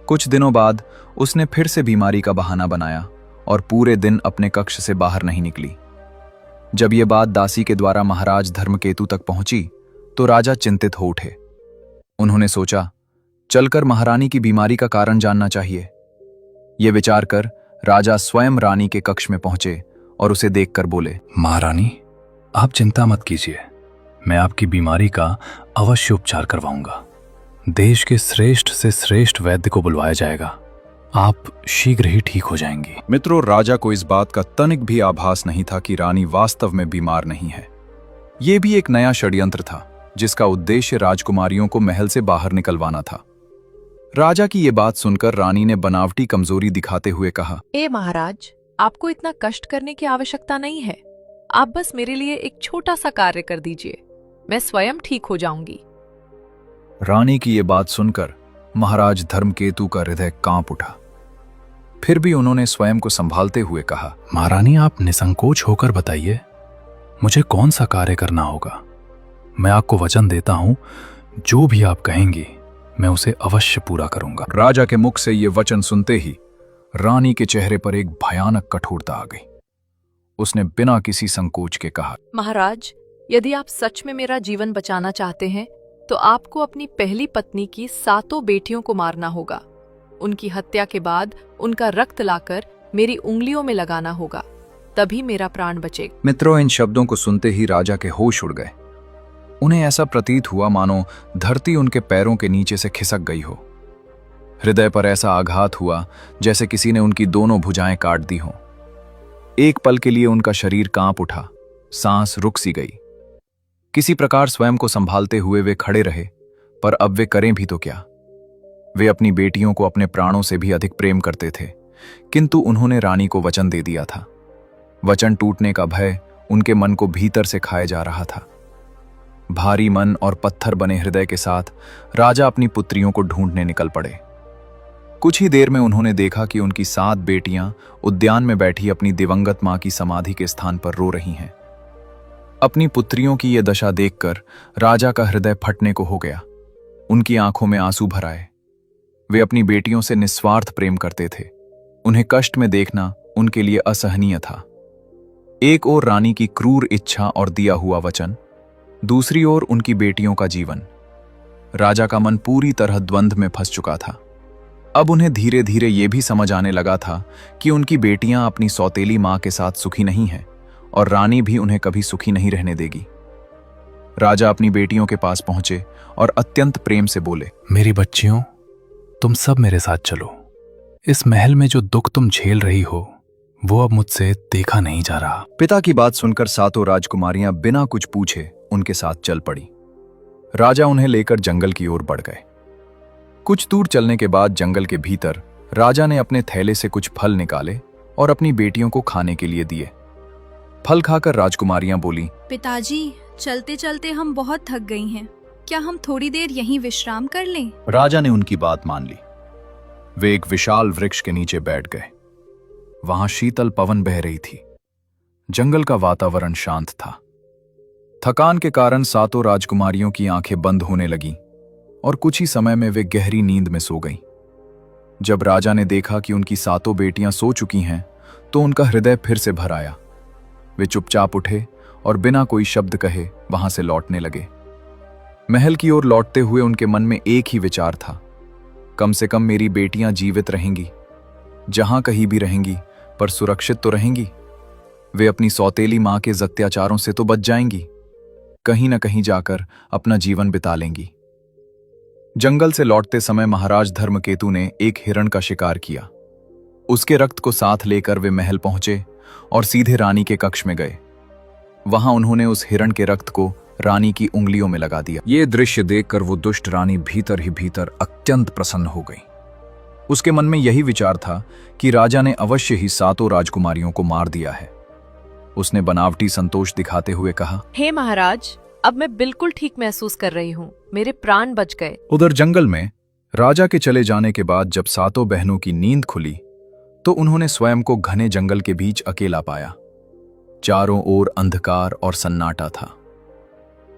कुछ दिनों बाद उसने फिर से बीमारी का बहाना बनाया और पूरे दिन अपने कक्ष से बाहर नहीं निकली। जब ये बात दासी के द्वारा महाराज धर्मकेतु तक पहुंची तो राजा चिंतित हो उठे। उन्होंने सोचा, चलकर महारानी की बीमारी का कारण जानना चाहिए। ये विचार कर राजा स्वयं रानी के कक्ष में पहुंचे और उसे देखकर बोले, महारानी, आप चिंता मत कीजिए, मैं आपकी बीमारी का अवश्य उपचार करवाऊंगा। देश के श्रेष्ठ से श्रेष्ठ वैद्य को बुलवाया जाएगा। आप शीघ्र ही ठीक हो जाएंगी। मित्रों, राजा को इस बात का तनिक भी आभास नहीं था कि रानी वास्तव में बीमार नहीं है। यह भी एक नया षड्यंत्र था जिसका उद्देश्य राजकुमारियों को महल से बाहर निकलवाना था। राजा की यह बात सुनकर रानी ने बनावटी कमजोरी दिखाते हुए कहा, ए महाराज, आपको इतना कष्ट करने की आवश्यकता नहीं है। आप बस मेरे लिए एक छोटा सा कार्य कर दीजिए, मैं स्वयं ठीक हो जाऊंगी। रानी की ये बात सुनकर महाराज धर्मकेतु का हृदय कांप उठा। फिर भी उन्होंने स्वयं को संभालते हुए कहा, महारानी, आप निसंकोच होकर बताइए, मुझे कौन सा कार्य करना होगा। मैं आपको वचन देता हूं, जो भी आप कहेंगी मैं उसे अवश्य पूरा करूंगा। राजा के मुख से ये वचन सुनते ही रानी के चेहरे पर एक भयानक कठोरता आ गई। उसने बिना किसी संकोच के कहा, महाराज, यदि आप सच में मेरा जीवन बचाना चाहते हैं तो आपको अपनी पहली पत्नी की 7 बेटियों को मारना होगा। उनकी हत्या के बाद उनका रक्त लाकर मेरी उंगलियों में लगाना होगा, तभी मेरा प्राण बचेगा। मित्रों, इन शब्दों को सुनते ही राजा के होश उड़ गए। उन्हें ऐसा प्रतीत हुआ मानो धरती उनके पैरों के नीचे से खिसक गई हो। हृदय पर ऐसा आघात हुआ जैसे किसी ने उनकी दोनों भुजाएं काट दी हों। एक पल के लिए उनका शरीर कांप उठा, सांस रुक सी गई। किसी प्रकार स्वयं को संभालते हुए वे खड़े रहे, पर अब वे करें भी तो क्या। वे अपनी बेटियों को अपने प्राणों से भी अधिक प्रेम करते थे, किंतु उन्होंने रानी को वचन दे दिया था। वचन टूटने का भय उनके मन को भीतर से खाए जा रहा था। भारी मन और पत्थर बने हृदय के साथ राजा अपनी पुत्रियों को ढूंढने निकल पड़े। कुछ ही देर में उन्होंने देखा कि उनकी 7 बेटियां उद्यान में बैठी अपनी दिवंगत मां की समाधि के स्थान पर रो रही हैं। अपनी पुत्रियों की यह दशा देखकर राजा का हृदय फटने को हो गया। उनकी आंखों में आंसू भर आए। वे अपनी बेटियों से निस्वार्थ प्रेम करते थे। उन्हें कष्ट में देखना उनके लिए असहनीय था। एक ओर रानी की क्रूर इच्छा और दिया हुआ वचन, दूसरी ओर उनकी बेटियों का जीवन। राजा का मन पूरी तरह द्वंद्व में फंस चुका था। अब उन्हें धीरे धीरे यह भी समझ आने लगा था कि उनकी बेटियां अपनी सौतेली मां के साथ सुखी नहीं हैं और रानी भी उन्हें कभी सुखी नहीं रहने देगी। राजा अपनी बेटियों के पास पहुंचे और अत्यंत प्रेम से बोले, मेरी बच्चियों, तुम सब मेरे साथ चलो। इस महल में जो दुख तुम झेल रही हो वो अब मुझसे देखा नहीं जा रहा। पिता की बात सुनकर 7 राजकुमारियां बिना कुछ पूछे उनके साथ चल पड़ी। राजा उन्हें लेकर जंगल की ओर बढ़ गए। कुछ दूर चलने के बाद जंगल के भीतर राजा ने अपने थैले से कुछ फल निकाले और अपनी बेटियों को खाने के लिए दिए। फल खाकर राजकुमारियां बोली, पिताजी, चलते चलते हम बहुत थक गई हैं। क्या हम थोड़ी देर यहीं विश्राम कर लें? राजा ने उनकी बात मान ली। वे एक विशाल वृक्ष के नीचे बैठ गए। वहां शीतल पवन बह रही थी। जंगल का वातावरण शांत था। थकान के कारण 7 राजकुमारियों की आंखें बंद होने लगीं और कुछ ही समय में वे गहरी नींद में सो गईं। जब राजा ने देखा कि उनकी 7 बेटियां सो चुकी हैं, तो उनका हृदय फिर से भर आया। वे चुपचाप उठे और बिना कोई शब्द कहे वहां से लौटने लगे। महल की ओर लौटते हुए उनके मन में एक ही विचार था, कम से कम मेरी बेटियां जीवित रहेंगी। जहां कहीं भी रहेंगी, पर सुरक्षित तो रहेंगी। वे अपनी सौतेली मां के अत्याचारों से तो बच जाएंगी। कहीं न कहीं जाकर अपना जीवन बिता लेंगी। जंगल से लौटते समय महाराज धर्मकेतु ने एक हिरण का शिकार किया। उसके रक्त को साथ लेकर वे महल पहुंचे और सीधे रानी के कक्ष में गए। वहां उन्होंने उस हिरण के रक्त को रानी की उंगलियों में लगा दिया। ये दृश्य देखकर वो दुष्ट रानी भीतर ही भीतर अत्यंत प्रसन्न हो गई। उसके मन में यही विचार था कि राजा ने अवश्य ही 7 राजकुमारियों को मार दिया है। उसने बनावटी संतोष दिखाते हुए कहा, हे महाराज, अब मैं बिल्कुल ठीक महसूस कर रही हूँ। मेरे प्राण बच गए। उधर जंगल में राजा के चले जाने के बाद जब 7 बहनों की नींद खुली, तो उन्होंने स्वयं को घने जंगल के बीच अकेला पाया। चारों ओर अंधकार और सन्नाटा था।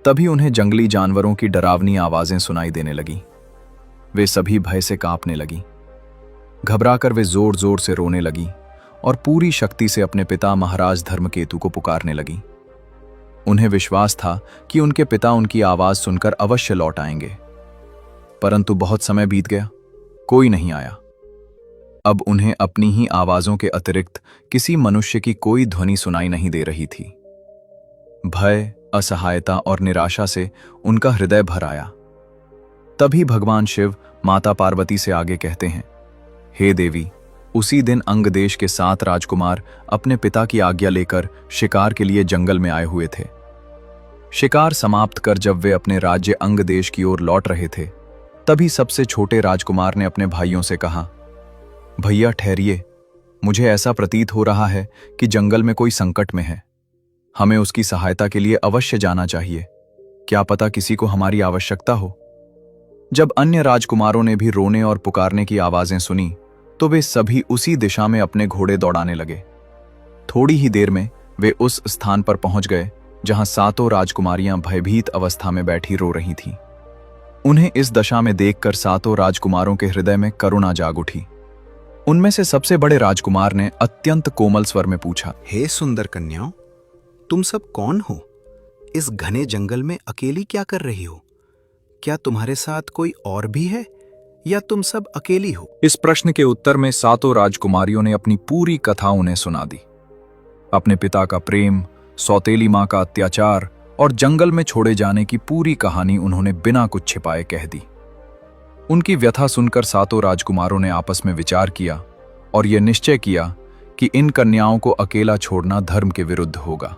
तभी उन्हें जंगली जानवरों की डरावनी आवाजें सुनाई देने लगीं। वे सभी भय से कांपने लगीं। घबराकर वे जोर जोर से रोने लगीं और पूरी शक्ति से अपने पिता महाराज धर्मकेतु को पुकारने लगीं। उन्हें विश्वास था कि उनके पिता उनकी आवाज सुनकर अवश्य लौट आएंगे, परंतु बहुत समय बीत गया, कोई नहीं आया। अब उन्हें अपनी ही आवाजों के अतिरिक्त किसी मनुष्य की कोई ध्वनि सुनाई नहीं दे रही थी। भय, असहायता और निराशा से उनका हृदय भर आया। तभी भगवान शिव माता पार्वती से आगे कहते हैं, हे देवी, उसी दिन अंग देश के 7 राजकुमार अपने पिता की आज्ञा लेकर शिकार के लिए जंगल में आए हुए थे। शिकार समाप्त कर जब वे अपने राज्य अंग देश की ओर लौट रहे थे, तभी सबसे छोटे राजकुमार ने अपने भाइयों से कहा, भैया ठहरिए, मुझे ऐसा प्रतीत हो रहा है कि जंगल में कोई संकट में है। हमें उसकी सहायता के लिए अवश्य जाना चाहिए। क्या पता किसी को हमारी आवश्यकता हो। जब अन्य राजकुमारों ने भी रोने और पुकारने की आवाजें सुनी तो वे सभी उसी दिशा में अपने घोड़े दौड़ाने लगे। थोड़ी ही देर में वे उस स्थान पर पहुंच गए जहां सातों राजकुमारियां भयभीत अवस्था में बैठी रो रही थीं। उन्हें इस दशा में देखकर सातों राजकुमारों के हृदय में करुणा जाग उठी। उनमें से सबसे बड़े राजकुमार ने अत्यंत कोमल स्वर में पूछा, हे सुंदर कन्याओं, तुम सब कौन हो? इस घने जंगल में अकेली क्या कर रही हो? क्या तुम्हारे साथ कोई और भी है या तुम सब अकेली हो? इस प्रश्न के उत्तर में सातों राजकुमारियों ने अपनी पूरी कथा उन्हें सुना दी। अपने पिता का प्रेम, सौतेली मां का अत्याचार और जंगल में छोड़े जाने की पूरी कहानी उन्होंने बिना कुछ छिपाए कह दी। उनकी व्यथा सुनकर सातों राजकुमारों ने आपस में विचार किया और यह निश्चय किया कि इन कन्याओं को अकेला छोड़ना धर्म के विरुद्ध होगा।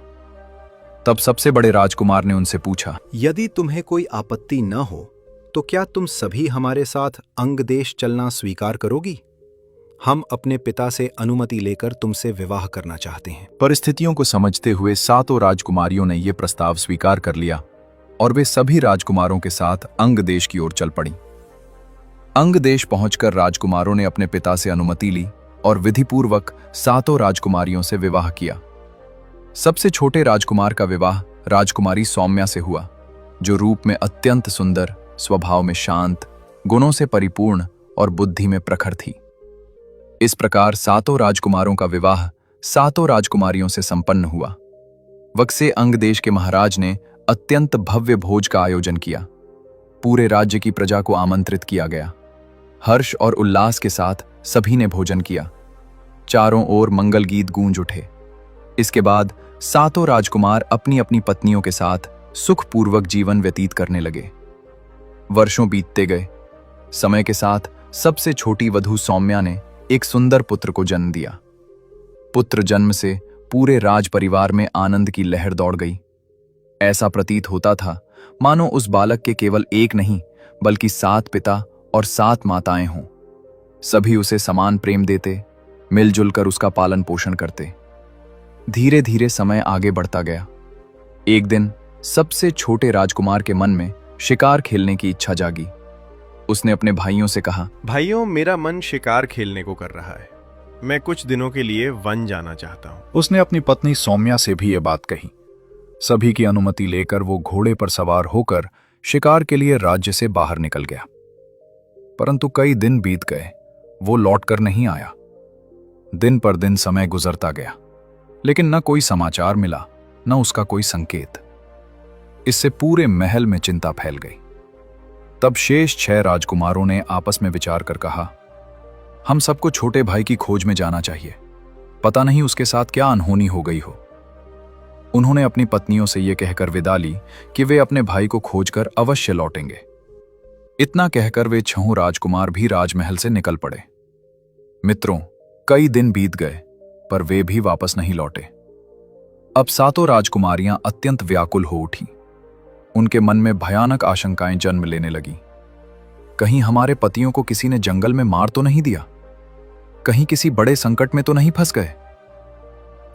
तब सबसे बड़े राजकुमार ने उनसे पूछा, यदि तुम्हें कोई आपत्ति न हो तो क्या तुम सभी हमारे साथ अंग देश चलना स्वीकार करोगी? हम अपने पिता से अनुमति लेकर तुमसे विवाह करना चाहते हैं। परिस्थितियों को समझते हुए सातों राजकुमारियों ने यह प्रस्ताव स्वीकार कर लिया और वे सभी राजकुमारों के साथ अंग देश की ओर चल पड़ी। अंग देश पहुंचकर राजकुमारों ने अपने पिता से अनुमति ली और विधिपूर्वक सातों राजकुमारियों से विवाह किया। सबसे छोटे राजकुमार का विवाह राजकुमारी सौम्या से हुआ, जो रूप में अत्यंत सुंदर, स्वभाव में शांत, गुणों से परिपूर्ण और बुद्धि में प्रखर थी। इस प्रकार सातों राजकुमारों का विवाह सातों राजकुमारियों से संपन्न हुआ। वक्से अंग देश के महाराज ने अत्यंत भव्य भोज का आयोजन किया। पूरे राज्य की प्रजा को आमंत्रित किया गया। हर्ष और उल्लास के साथ सभी ने भोजन किया। चारों ओर मंगल गीत गूंज उठे। इसके बाद सातों राजकुमार अपनी अपनी पत्नियों के साथ सुखपूर्वक जीवन व्यतीत करने लगे। वर्षों बीतते गए। समय के साथ सबसे छोटी वधू सौम्या ने एक सुंदर पुत्र को जन्म दिया। पुत्र जन्म से पूरे राज परिवार में आनंद की लहर दौड़ गई। ऐसा प्रतीत होता था मानो उस बालक के केवल एक नहीं बल्कि 7 पिता और 7 माताएं हों। सभी उसे समान प्रेम देते, मिलजुल कर उसका पालन पोषण करते। धीरे धीरे समय आगे बढ़ता गया। एक दिन सबसे छोटे राजकुमार के मन में शिकार खेलने की इच्छा जागी। उसने अपने भाइयों से कहा, भाइयों, मेरा मन शिकार खेलने को कर रहा है। मैं कुछ दिनों के लिए वन जाना चाहता हूँ। उसने अपनी पत्नी सौम्या से भी ये बात कही। सभी की अनुमति लेकर वो घोड़े पर सवार होकर शिकार के लिए राज्य से बाहर निकल गया। परंतु कई दिन बीत गए, वो लौटकर नहीं आया। दिन पर दिन समय गुजरता गया, लेकिन न कोई समाचार मिला, न उसका कोई संकेत। इससे पूरे महल में चिंता फैल गई। तब शेष 6 राजकुमारों ने आपस में विचार कर कहा, हम सबको छोटे भाई की खोज में जाना चाहिए। पता नहीं उसके साथ क्या अनहोनी हो गई हो। उन्होंने अपनी पत्नियों से यह कहकर विदा ली कि वे अपने भाई को खोजकर अवश्य लौटेंगे। इतना कहकर वे 6 राजकुमार भी राजमहल से निकल पड़े। मित्रों, कई दिन बीत गए पर वे भी वापस नहीं लौटे। अब सातों राजकुमारियां अत्यंत व्याकुल हो उठी। उनके मन में भयानक आशंकाएं जन्म लेने लगी। कहीं हमारे पतियों को किसी ने जंगल में मार तो नहीं दिया? कहीं किसी बड़े संकट में तो नहीं फंस गए?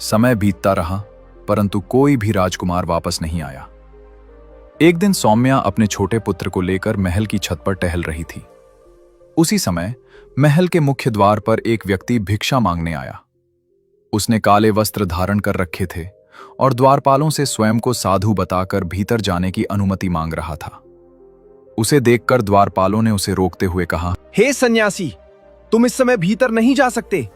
समय बीतता रहा, परंतु कोई भी राजकुमार वापस नहीं आया। एक दिन सौम्या अपने छोटे पुत्र को लेकर महल की छत पर टहल रही थी। उसी समय महल के मुख्य द्वार पर एक व्यक्ति भिक्षा मांगने आया। उसने काले वस्त्र धारण कर रखे थे और द्वारपालों से स्वयं को साधु बताकर भीतर जाने की अनुमति मांग रहा था। उसे देखकर द्वारपालों ने उसे रोकते हुए कहा, हे सन्यासी, तुम इस समय भीतर नहीं जा सकते।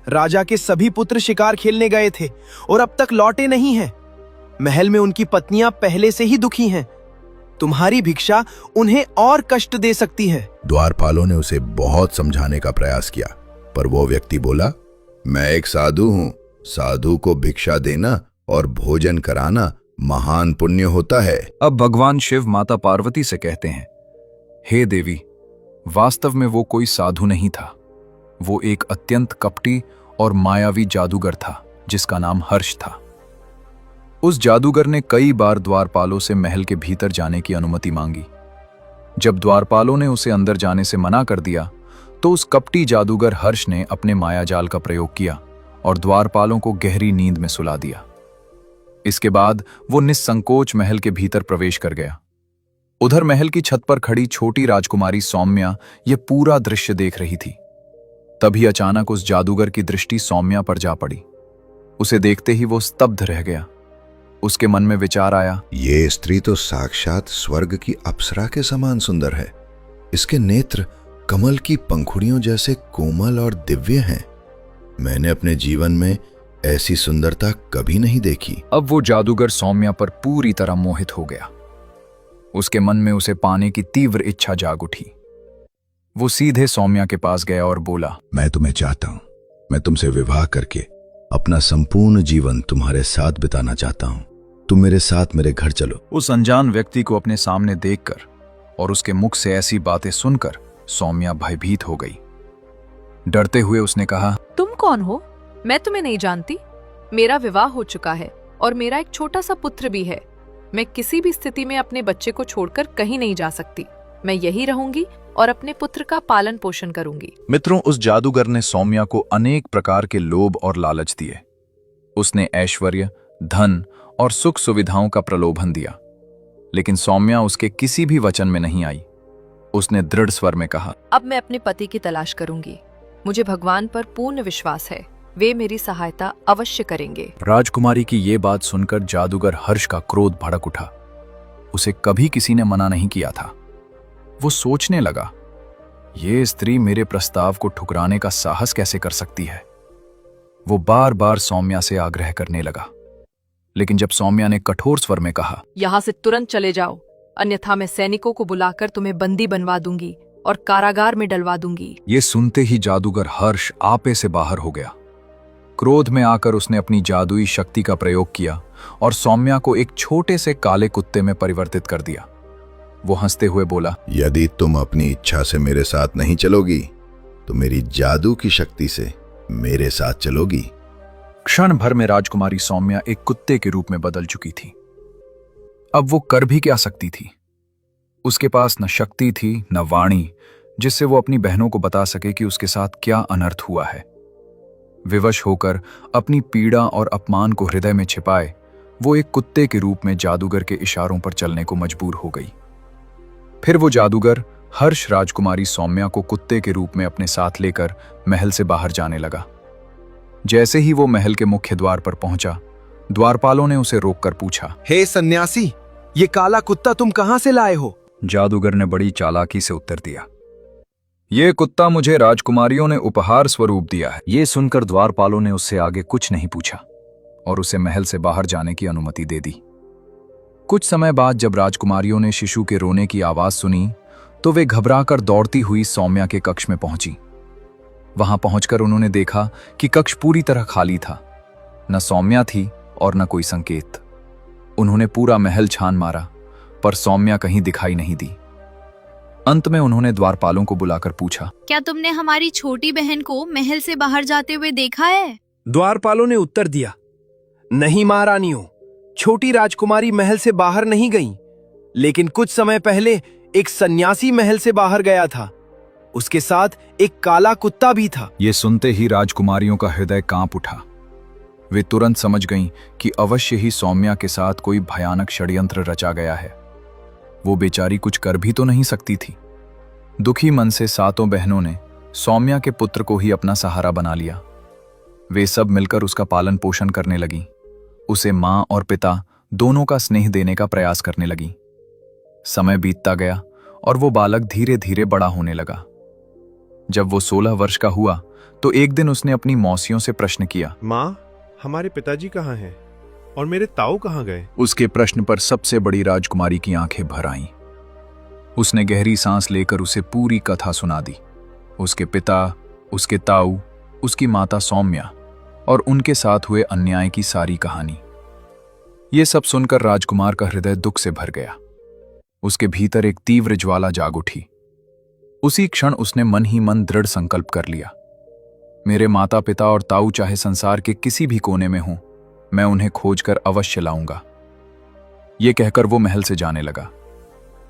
राजा के सभी पुत्र शिकार खेलने गए थे और अब तक लौटे नहीं हैं। महल में उनकी पत्नियां पहले से ही दुखी हैं। तुम्हारी भिक्षा उन्हें और कष्ट दे सकती है। द्वारपालों ने उसे बहुत समझाने का प्रयास किया, पर वो व्यक्ति बोला, मैं एक साधु हूं। साधु को भिक्षा देना और भोजन कराना महान पुण्य होता है। अब भगवान शिव माता पार्वती से कहते हैं, हे देवी, वास्तव में वो कोई साधु नहीं था। वो एक अत्यंत कपटी और मायावी जादूगर था जिसका नाम हर्ष था। उस जादूगर ने कई बार द्वारपालों से महल के भीतर जाने की अनुमति मांगी। जब द्वारपालों ने उसे अंदर जाने से मना कर दिया तो उस कपटी जादूगर हर्ष ने अपने मायाजाल का प्रयोग किया और द्वारपालों को गहरी नींद में सुला दिया। इसके बाद वो निस्संकोच महल के भीतर प्रवेश कर गया। उधर महल की छत पर खड़ी छोटी राजकुमारी सौम्या ये पूरा दृश्य देख रही थी। तभी अचानक उस जादूगर की दृष्टि सौम्या पर जा पड़ी। उसे देखते ही वो स्तब्ध रह गया। उसके मन में विचार आया, ये स्त्री तो साक्षात स्वर्ग की अप्सरा के समान सुंदर है। इसके नेत्र कमल की पंखुड़ियों जैसे कोमल और दिव्य हैं। मैंने अपने जीवन में ऐसी सुंदरता कभी नहीं देखी। अब वो जादूगर सौम्या पर पूरी तरह मोहित हो गया। उसके मन में उसे पाने की तीव्र इच्छा जाग उठी। वो सीधे सौम्या के पास गया और बोला, मैं तुम्हें चाहता हूं। मैं तुमसे विवाह करके अपना संपूर्ण जीवन तुम्हारे साथ बिताना चाहता हूं। तुम मेरे साथ मेरे घर चलो। उस अनजान व्यक्ति को अपने सामने देखकर और उसके मुख से ऐसी बातें सुनकर सौम्या भयभीत हो गई। डरते हुए उसने कहा, तुम कौन हो? मैं तुम्हें नहीं जानती। मेरा विवाह हो चुका है और मेरा एक छोटा सा पुत्र भी है। मैं किसी भी स्थिति में अपने बच्चे को छोड़कर कहीं नहीं जा सकती। मैं यही रहूंगी और अपने पुत्र का पालन पोषण करूंगी। मित्रों, उस जादूगर ने सौम्या को अनेक प्रकार के लोभ और लालच दिए। उसने ऐश्वर्य, धन और सुख सुविधाओं का प्रलोभन दिया, लेकिन सौम्या उसके किसी भी वचन में नहीं आई। उसने दृढ़ स्वर में कहा, अब मैं अपने पति की तलाश करूंगी। मुझे भगवान पर पूर्ण विश्वास है, वे मेरी सहायता अवश्य करेंगे। राजकुमारी की ये बात सुनकर जादूगर हर्ष का क्रोध भड़क उठा। उसे कभी किसी ने मना नहीं किया था। वो सोचने लगा, ये स्त्री मेरे प्रस्ताव को ठुकराने का साहस कैसे कर सकती है। वो बार बार सौम्या से आग्रह करने लगा, लेकिन जब सौम्या ने कठोर स्वर में कहा, यहाँ से तुरंत चले जाओ, अन्यथा मैं सैनिकों को बुलाकर तुम्हें बंदी बनवा दूंगी और कारागार में डलवा दूंगी। ये सुनते ही जादूगर हर्ष आपे से बाहर हो गया। क्रोध में आकर उसने अपनी जादुई शक्ति का प्रयोग किया और सौम्या को एक छोटे से काले कुत्ते में परिवर्तित कर दिया। वो हंसते हुए बोला, यदि तुम अपनी इच्छा से मेरे साथ नहीं चलोगी तो मेरी जादू की शक्ति से मेरे साथ चलोगी। क्षण भर में राजकुमारी सौम्या एक कुत्ते के रूप में बदल चुकी थी। अब वो कर भी क्या सकती थी? उसके पास न शक्ति थी न वाणी, जिससे वो अपनी बहनों को बता सके कि उसके साथ क्या अनर्थ हुआ है। विवश होकर अपनी पीड़ा और अपमान को हृदय में छिपाए वो एक कुत्ते के रूप में जादूगर के इशारों पर चलने को मजबूर हो गई। फिर वो जादूगर हर्ष राजकुमारी सौम्या को कुत्ते के रूप में अपने साथ लेकर महल से बाहर जाने लगा। जैसे ही वो महल के मुख्य द्वार पर पहुंचा, द्वारपालों ने उसे रोककर पूछा, हे सन्यासी, ये काला कुत्ता तुम कहां से लाए हो? जादूगर ने बड़ी चालाकी से उत्तर दिया, ये कुत्ता मुझे राजकुमारियों ने उपहार स्वरूप दिया है। ये सुनकर द्वारपालों ने उससे आगे कुछ नहीं पूछा और उसे महल से बाहर जाने की अनुमति दे दी। कुछ समय बाद जब राजकुमारियों ने शिशु के रोने की आवाज सुनी तो वे घबराकर दौड़ती हुई सौम्या के कक्ष में पहुंची। वहां पहुंचकर उन्होंने देखा कि कक्ष पूरी तरह खाली था। न सौम्या थी और न कोई संकेत। उन्होंने पूरा महल छान मारा, पर सौम्या कहीं दिखाई नहीं दी। अंत में उन्होंने द्वारपालों को बुलाकर पूछा, क्या तुमने हमारी छोटी बहन को महल से बाहर जाते हुए देखा है? द्वारपालों ने उत्तर दिया, नहीं महारानियों, छोटी राजकुमारी महल से बाहर नहीं गई, लेकिन कुछ समय पहले एक सन्यासी महल से बाहर गया था। उसके साथ एक काला कुत्ता भी था। ये सुनते ही राजकुमारियों का हृदय कांप उठा। वे तुरंत समझ गईं कि अवश्य ही सौम्या के साथ कोई भयानक षड्यंत्र रचा गया है। वो बेचारी कुछ कर भी तो नहीं सकती थी। दुखी मन से सातों बहनों ने सौम्या के पुत्र को ही अपना सहारा बना लिया। वे सब मिलकर उसका पालन पोषण करने लगीं। उसे मां और पिता दोनों का स्नेह देने का प्रयास करने लगीं। समय बीतता गया और वो बालक धीरे धीरे बड़ा होने लगा। जब वो 16 वर्ष का हुआ तो एक दिन उसने अपनी मौसियों से प्रश्न किया, माँ, हमारे पिताजी कहाँ हैं और मेरे ताऊ कहाँ गए? उसके प्रश्न पर सबसे बड़ी राजकुमारी की आंखें भर आईं। उसने गहरी सांस लेकर उसे पूरी कथा सुना दी। उसके पिता, उसके ताऊ, उसकी माता सौम्या और उनके साथ हुए अन्याय की सारी कहानी। ये सब सुनकर राजकुमार का हृदय दुख से भर गया। उसके भीतर एक तीव्र ज्वाला जाग उठी। उसी क्षण उसने मन ही मन दृढ़ संकल्प कर लिया, मेरे माता पिता और ताऊ चाहे संसार के किसी भी कोने में हों, मैं उन्हें खोजकर अवश्य लाऊंगा। ये कहकर वो महल से जाने लगा।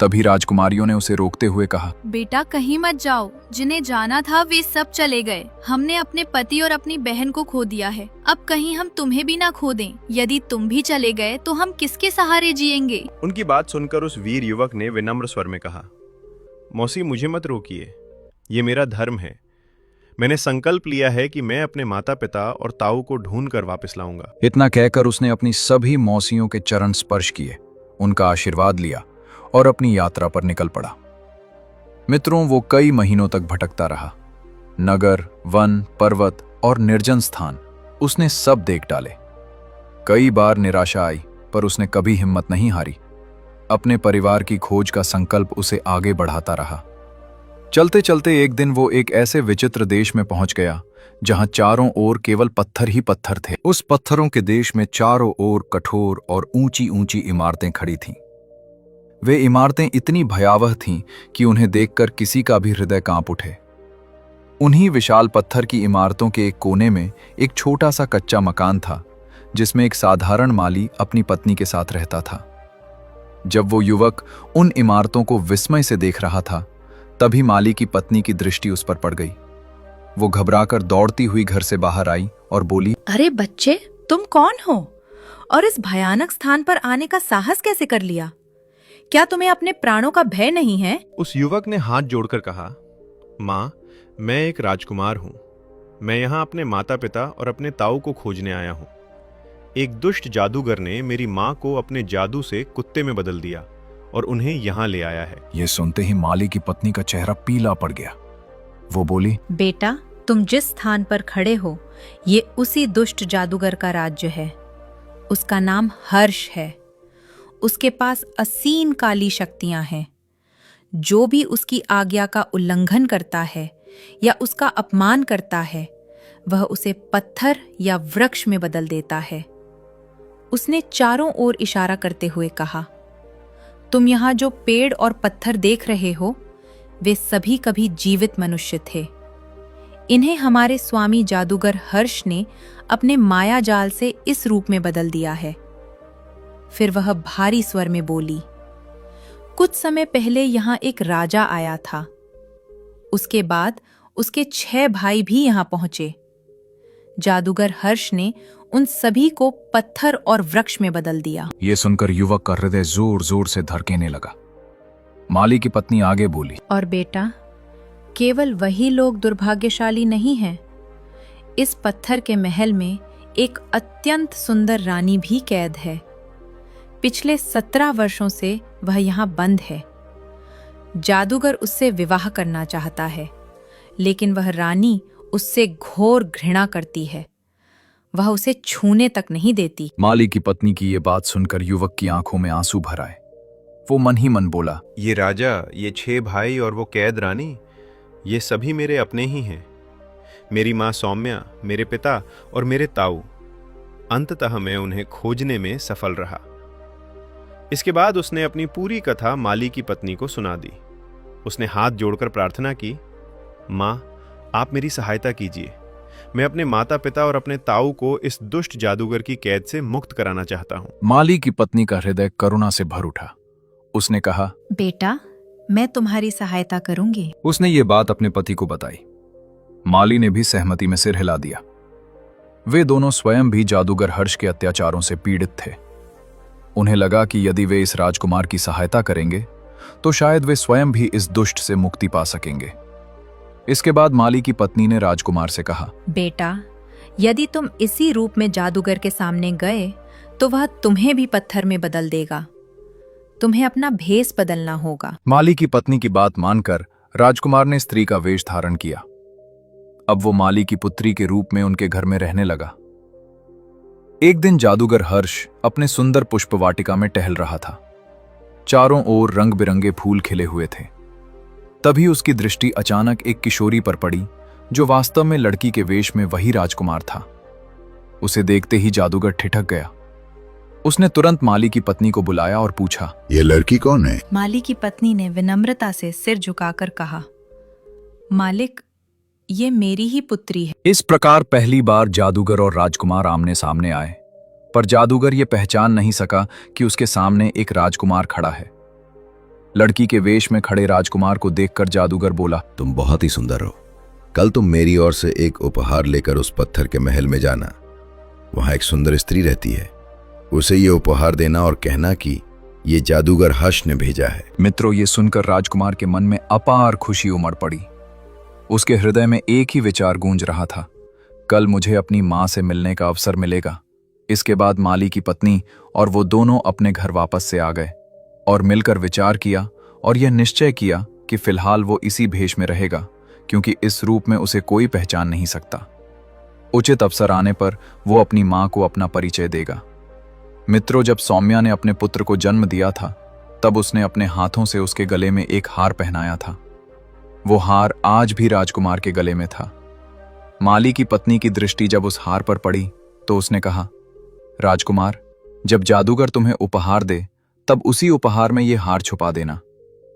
तभी राजकुमारियों ने उसे रोकते हुए कहा, बेटा कहीं मत जाओ, जिन्हें जाना था वे सब चले गए। हमने अपने पति और अपनी बहन को खो दिया है, अब कहीं हम तुम्हें भी ना खो दें। यदि तुम भी चले गए तो हम किसके सहारे जिएंगे? उनकी बात सुनकर उस वीर युवक ने विनम्र स्वर में कहा, मौसी मुझे मत रोकिए, ये मेरा धर्म है। मैंने संकल्प लिया है कि मैं अपने माता पिता और ताऊ को ढूंढ कर वापस लाऊंगा। इतना कहकर उसने अपनी सभी मौसियों के चरण स्पर्श किए, उनका आशीर्वाद लिया और अपनी यात्रा पर निकल पड़ा। मित्रों, वो कई महीनों तक भटकता रहा। नगर, वन, पर्वत और निर्जन स्थान उसने सब देख डाले। कई बार निराशा आई, पर उसने कभी हिम्मत नहीं हारी। अपने परिवार की खोज का संकल्प उसे आगे बढ़ाता रहा। चलते चलते एक दिन वो एक ऐसे विचित्र देश में पहुंच गया जहां चारों ओर केवल पत्थर ही पत्थर थे। उस पत्थरों के देश में चारों ओर कठोर और ऊंची ऊंची इमारतें खड़ी थीं। वे इमारतें इतनी भयावह थीं कि उन्हें देखकर किसी का भी हृदय कांप उठे। उन्हीं विशाल पत्थर की इमारतों के एक कोने में एक छोटा सा कच्चा मकान था, जिसमें एक साधारण माली अपनी पत्नी के साथ रहता था। जब वो युवक उन इमारतों को विस्मय से देख रहा था, तभी माली की पत्नी की दृष्टि उस पर पड़ गई। वो घबराकर दौड़ती हुई घर से बाहर आई और बोली, अरे बच्चे, तुम कौन हो और इस भयानक स्थान पर आने का साहस कैसे कर लिया? क्या तुम्हें अपने प्राणों का भय नहीं है? उस युवक ने हाथ जोड़कर कहा, माँ, मैं एक राजकुमार हूँ। मैं यहाँ अपने माता पिता और अपने ताऊ को खोजने आया हूँ। एक दुष्ट जादूगर ने मेरी माँ को अपने जादू से कुत्ते में बदल दिया और उन्हें यहाँ ले आया है। ये सुनते ही माली की पत्नी का चेहरा पीला पड़ गया। वो बोली, बेटा, तुम जिस स्थान पर खड़े हो ये उसी दुष्ट जादूगर का राज्य है। उसका नाम हर्ष है। उसके पास असीम काली शक्तियां हैं। जो भी उसकी आज्ञा का उल्लंघन करता है या उसका अपमान करता है, वह उसे पत्थर या वृक्ष में बदल देता है। उसने चारों ओर इशारा करते हुए कहा, तुम यहाँ जो पेड़ और पत्थर देख रहे हो, वे सभी कभी जीवित मनुष्य थे। इन्हें हमारे स्वामी जादूगर हर्ष ने अपने माया जाल से इस रूप में बदल दिया है। फिर वह भारी स्वर में बोली, कुछ समय पहले यहाँ एक राजा आया था। उसके बाद उसके 6 भाई भी यहाँ पहुंचे। जादूगर हर्ष ने उन सभी को पत्थर और वृक्ष में बदल दिया। ये सुनकर युवक का हृदय जोर जोर से धड़केने लगा। माली की पत्नी आगे बोली, और बेटा, केवल वही लोग दुर्भाग्यशाली नहीं हैं। इस पत्थर के महल में एक अत्यंत सुंदर रानी भी कैद है। पिछले 17 वर्षों से वह यहाँ बंद है। जादूगर उससे विवाह करना चाहता है, लेकिन वह रानी उससे घोर घृणा करती है। वह उसे छूने तक नहीं देती। माली की पत्नी की ये बात सुनकर युवक की आंखों में आंसू भर आए। वो मन ही मन बोला, ये राजा, ये 6 भाई और वो कैद रानी, ये सभी मेरे अपने ही हैं। मेरी माँ सौम्या, मेरे पिता और मेरे ताऊ। अंततः मैं उन्हें खोजने में सफल रहा। इसके बाद उसने अपनी पूरी कथा माली की पत्नी को सुना दी। उसने हाथ जोड़कर प्रार्थना की, माँ, आप मेरी सहायता कीजिए। मैं अपने माता पिता और अपने ताऊ को इस दुष्ट जादूगर की कैद से मुक्त कराना चाहता हूँ। माली की पत्नी का हृदय करुणा से भर उठा। उसने कहा, बेटा, मैं तुम्हारी सहायता करूंगी। उसने ये बात अपने पति को बताई। माली ने भी सहमति में सिर हिला दिया। वे दोनों स्वयं भी जादूगर हर्ष के अत्याचारों से पीड़ित थे। उन्हें लगा कि यदि वे इस राजकुमार की सहायता करेंगे तो शायद वे स्वयं भी इस दुष्ट से मुक्ति पा सकेंगे। इसके बाद माली की पत्नी ने राजकुमार से कहा, बेटा, यदि तुम इसी रूप में जादूगर के सामने गए तो वह तुम्हें भी पत्थर में बदल देगा। तुम्हें अपना भेष बदलना होगा। माली की पत्नी की बात मानकर राजकुमार ने स्त्री का वेश धारण किया। अब वो माली की पुत्री के रूप में उनके घर में रहने लगा। एक दिन जादूगर हर्ष अपने सुंदर पुष्प वाटिका में टहल रहा था। चारों ओर रंग बिरंगे फूल खिले हुए थे। तभी उसकी दृष्टि अचानक एक किशोरी पर पड़ी, जो वास्तव में लड़की के वेश में वही राजकुमार था। उसे देखते ही जादूगर ठिठक गया। उसने तुरंत माली की पत्नी को बुलाया और पूछा, ये लड़की कौन है? माली की पत्नी ने विनम्रता से सिर झुकाकर कहा, मालिक, ये मेरी ही पुत्री है। इस प्रकार पहली बार जादूगर और राजकुमार आमने सामने आए, पर जादूगर ये पहचान नहीं सका कि उसके सामने एक राजकुमार खड़ा है। लड़की के वेश में खड़े राजकुमार को देखकर जादूगर बोला, तुम बहुत ही सुंदर हो। कल तुम मेरी ओर से एक उपहार लेकर उस पत्थर के महल में जाना। वहां एक सुंदर स्त्री रहती है, उसे ये उपहार देना और कहना कि ये जादूगर हर्ष ने भेजा है। मित्रों, ये सुनकर राजकुमार के मन में अपार खुशी उमड़ पड़ी। उसके हृदय में एक ही विचार गूंज रहा था, कल मुझे अपनी मां से मिलने का अवसर मिलेगा। इसके बाद माली की पत्नी और वो दोनों अपने घर वापस से आ गए और मिलकर विचार किया और यह निश्चय किया कि फिलहाल वो इसी भेष में रहेगा, क्योंकि इस रूप में उसे कोई पहचान नहीं सकता। उचित अवसर आने पर वो अपनी मां को अपना परिचय देगा। मित्रों, जब सौम्या ने अपने पुत्र को जन्म दिया था, तब उसने अपने हाथों से उसके गले में एक हार पहनाया था। वो हार आज भी राजकुमार के गले में था। माली की पत्नी की दृष्टि जब उस हार पर पड़ी तो उसने कहा, राजकुमार, जब जादूगर तुम्हें उपहार दे तब उसी उपहार में ये हार छुपा देना।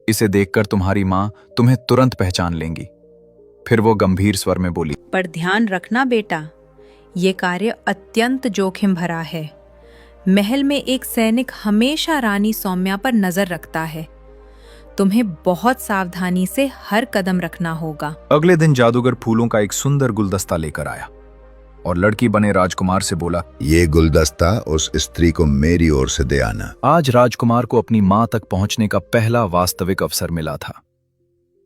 इसे देखकर तुम्हारी मां तुम्हें तुरंत पहचान लेंगी। फिर वो गंभीर स्वर में बोली, पर ध्यान रखना बेटा, ये कार्य अत्यंत जोखिम भरा है। महल में एक सैनिक हमेशा रानी सौम्या पर नजर रखता है। तुम्हें बहुत सावधानी से हर कदम रखना होगा। अगले दिन जादूगर फूलों का एक सुंदर गुलदस्ता लेकर आया और लड़की बने राजकुमार से बोला, ये गुलदस्ता उस स्त्री को मेरी ओर से दे आना। आज राजकुमार को अपनी मां तक पहुंचने का पहला वास्तविक अवसर मिला था।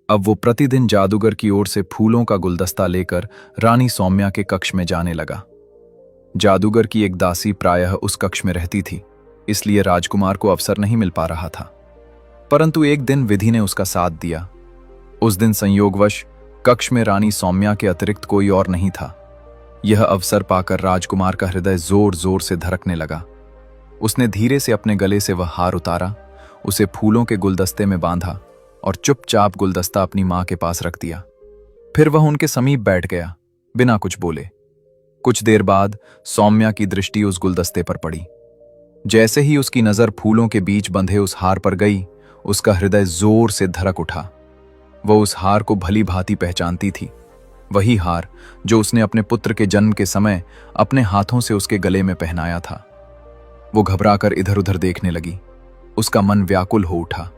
अब वो प्रतिदिन जादूगर की ओर से फूलों का गुलदस्ता लेकर रानी सौम्या के कक्ष में जाने लगा। जादूगर की एक दासी प्रायः उस कक्ष में रहती थी, इसलिए राजकुमार को अवसर नहीं मिल पा रहा था। परंतु एक दिन विधि ने उसका साथ दिया। उस दिन संयोगवश कक्ष में रानी सौम्या के अतिरिक्त कोई और नहीं था। यह अवसर पाकर राजकुमार का हृदय जोर जोर से धड़कने लगा। उसने धीरे से अपने गले से वह हार उतारा, उसे फूलों के गुलदस्ते में बांधा और चुपचाप गुलदस्ता अपनी मां के पास रख दिया। फिर वह उनके समीप बैठ गया, बिना कुछ बोले। कुछ देर बाद सौम्या की दृष्टि उस गुलदस्ते पर पड़ी। जैसे ही उसकी नजर फूलों के बीच बंधे उस हार पर गई, उसका हृदय जोर से धड़क उठा। वह उस हार को भली भांति पहचानती थी, वही हार जो उसने अपने पुत्र के जन्म के समय अपने हाथों से उसके गले में पहनाया था। वो घबराकर इधर उधर देखने लगी। उसका मन व्याकुल हो उठा।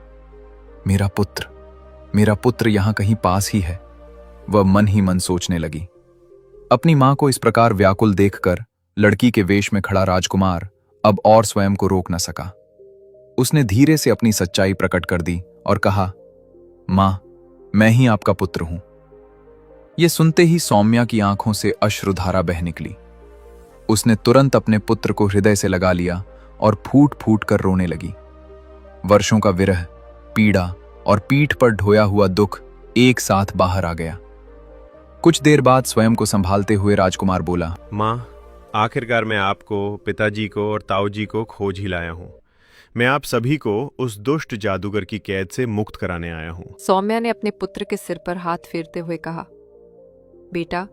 मेरा पुत्र यहां कहीं पास ही है, वह मन ही मन सोचने लगी। अपनी मां को इस प्रकार व्याकुल देखकर लड़की के वेश में खड़ा राजकुमार अब और स्वयं को रोक न सका। उसने धीरे से अपनी सच्चाई प्रकट कर दी और कहा, मां, मैं ही आपका पुत्र हूं। यह सुनते ही सौम्या की आंखों से अश्रुधारा बह निकली। उसने तुरंत अपने पुत्र को हृदय से लगा लिया और फूट फूट कर रोने लगी। वर्षों का विरह, पीड़ा और पीठ पर ढोया हुआ दुख एक साथ बाहर आ गया। कुछ देर बाद स्वयं को संभालते हुए राजकुमार बोला, मां, आखिरकार मैं आपको, पिताजी को और ताऊ जी को खोज ही लाया हूं। मैं आप सभी को उस दुष्ट जादूगर की कैद से मुक्त कराने आया हूं। सौम्या ने अपने पुत्र के सिर पर हाथ फेरते हुए कहा, बेटा,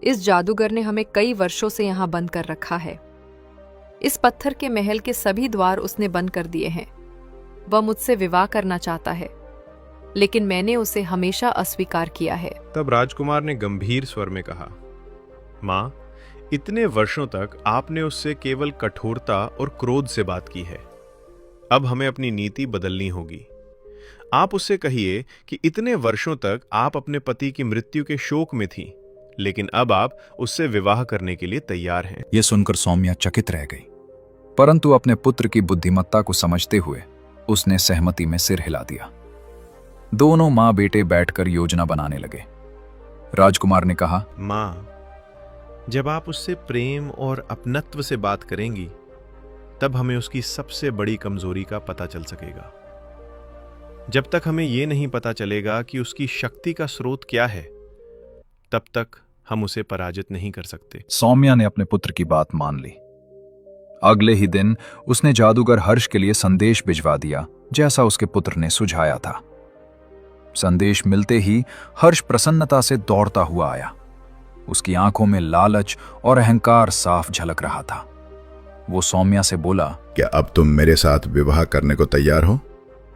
इस जादूगर ने हमें कई वर्षों से यहाँ बंद कर रखा है। इस पत्थर के महल के सभी द्वार उसने बंद कर दिए हैं। वह मुझसे विवाह करना चाहता है, लेकिन मैंने उसे हमेशा अस्वीकार किया है। तब राजकुमार ने गंभीर स्वर में कहा, मां, इतने वर्षों तक आपने उससे केवल कठोरता और क्रोध से बात की है। अब हमें अपनी नीति बदलनी होगी। आप उससे कहिए कि इतने वर्षों तक आप अपने पति की मृत्यु के शोक में थी, लेकिन अब आप उससे विवाह करने के लिए तैयार हैं। यह सुनकर सौम्या चकित रह गई, परंतु अपने पुत्र की बुद्धिमत्ता को समझते हुए उसने सहमति में सिर हिला दिया। दोनों मां बेटे बैठकर योजना बनाने लगे। राजकुमार ने कहा, मां, जब आप उससे प्रेम और अपनत्व से बात करेंगी, तब हमें उसकी सबसे बड़ी कमजोरी का पता चल सकेगा। जब तक हमें यह नहीं पता चलेगा कि उसकी शक्ति का स्रोत क्या है, तब तक हम उसे पराजित नहीं कर सकते। सौम्या ने अपने पुत्र की बात मान ली। अगले ही दिन उसने जादूगर हर्ष के लिए संदेश भिजवा दिया, जैसा उसके पुत्र ने सुझाया था। संदेश मिलते ही हर्ष प्रसन्नता से दौड़ता हुआ आया। उसकी आंखों में लालच और अहंकार साफ झलक रहा था। वो सौम्या से बोला, क्या अब तुम मेरे साथ विवाह करने को तैयार हो?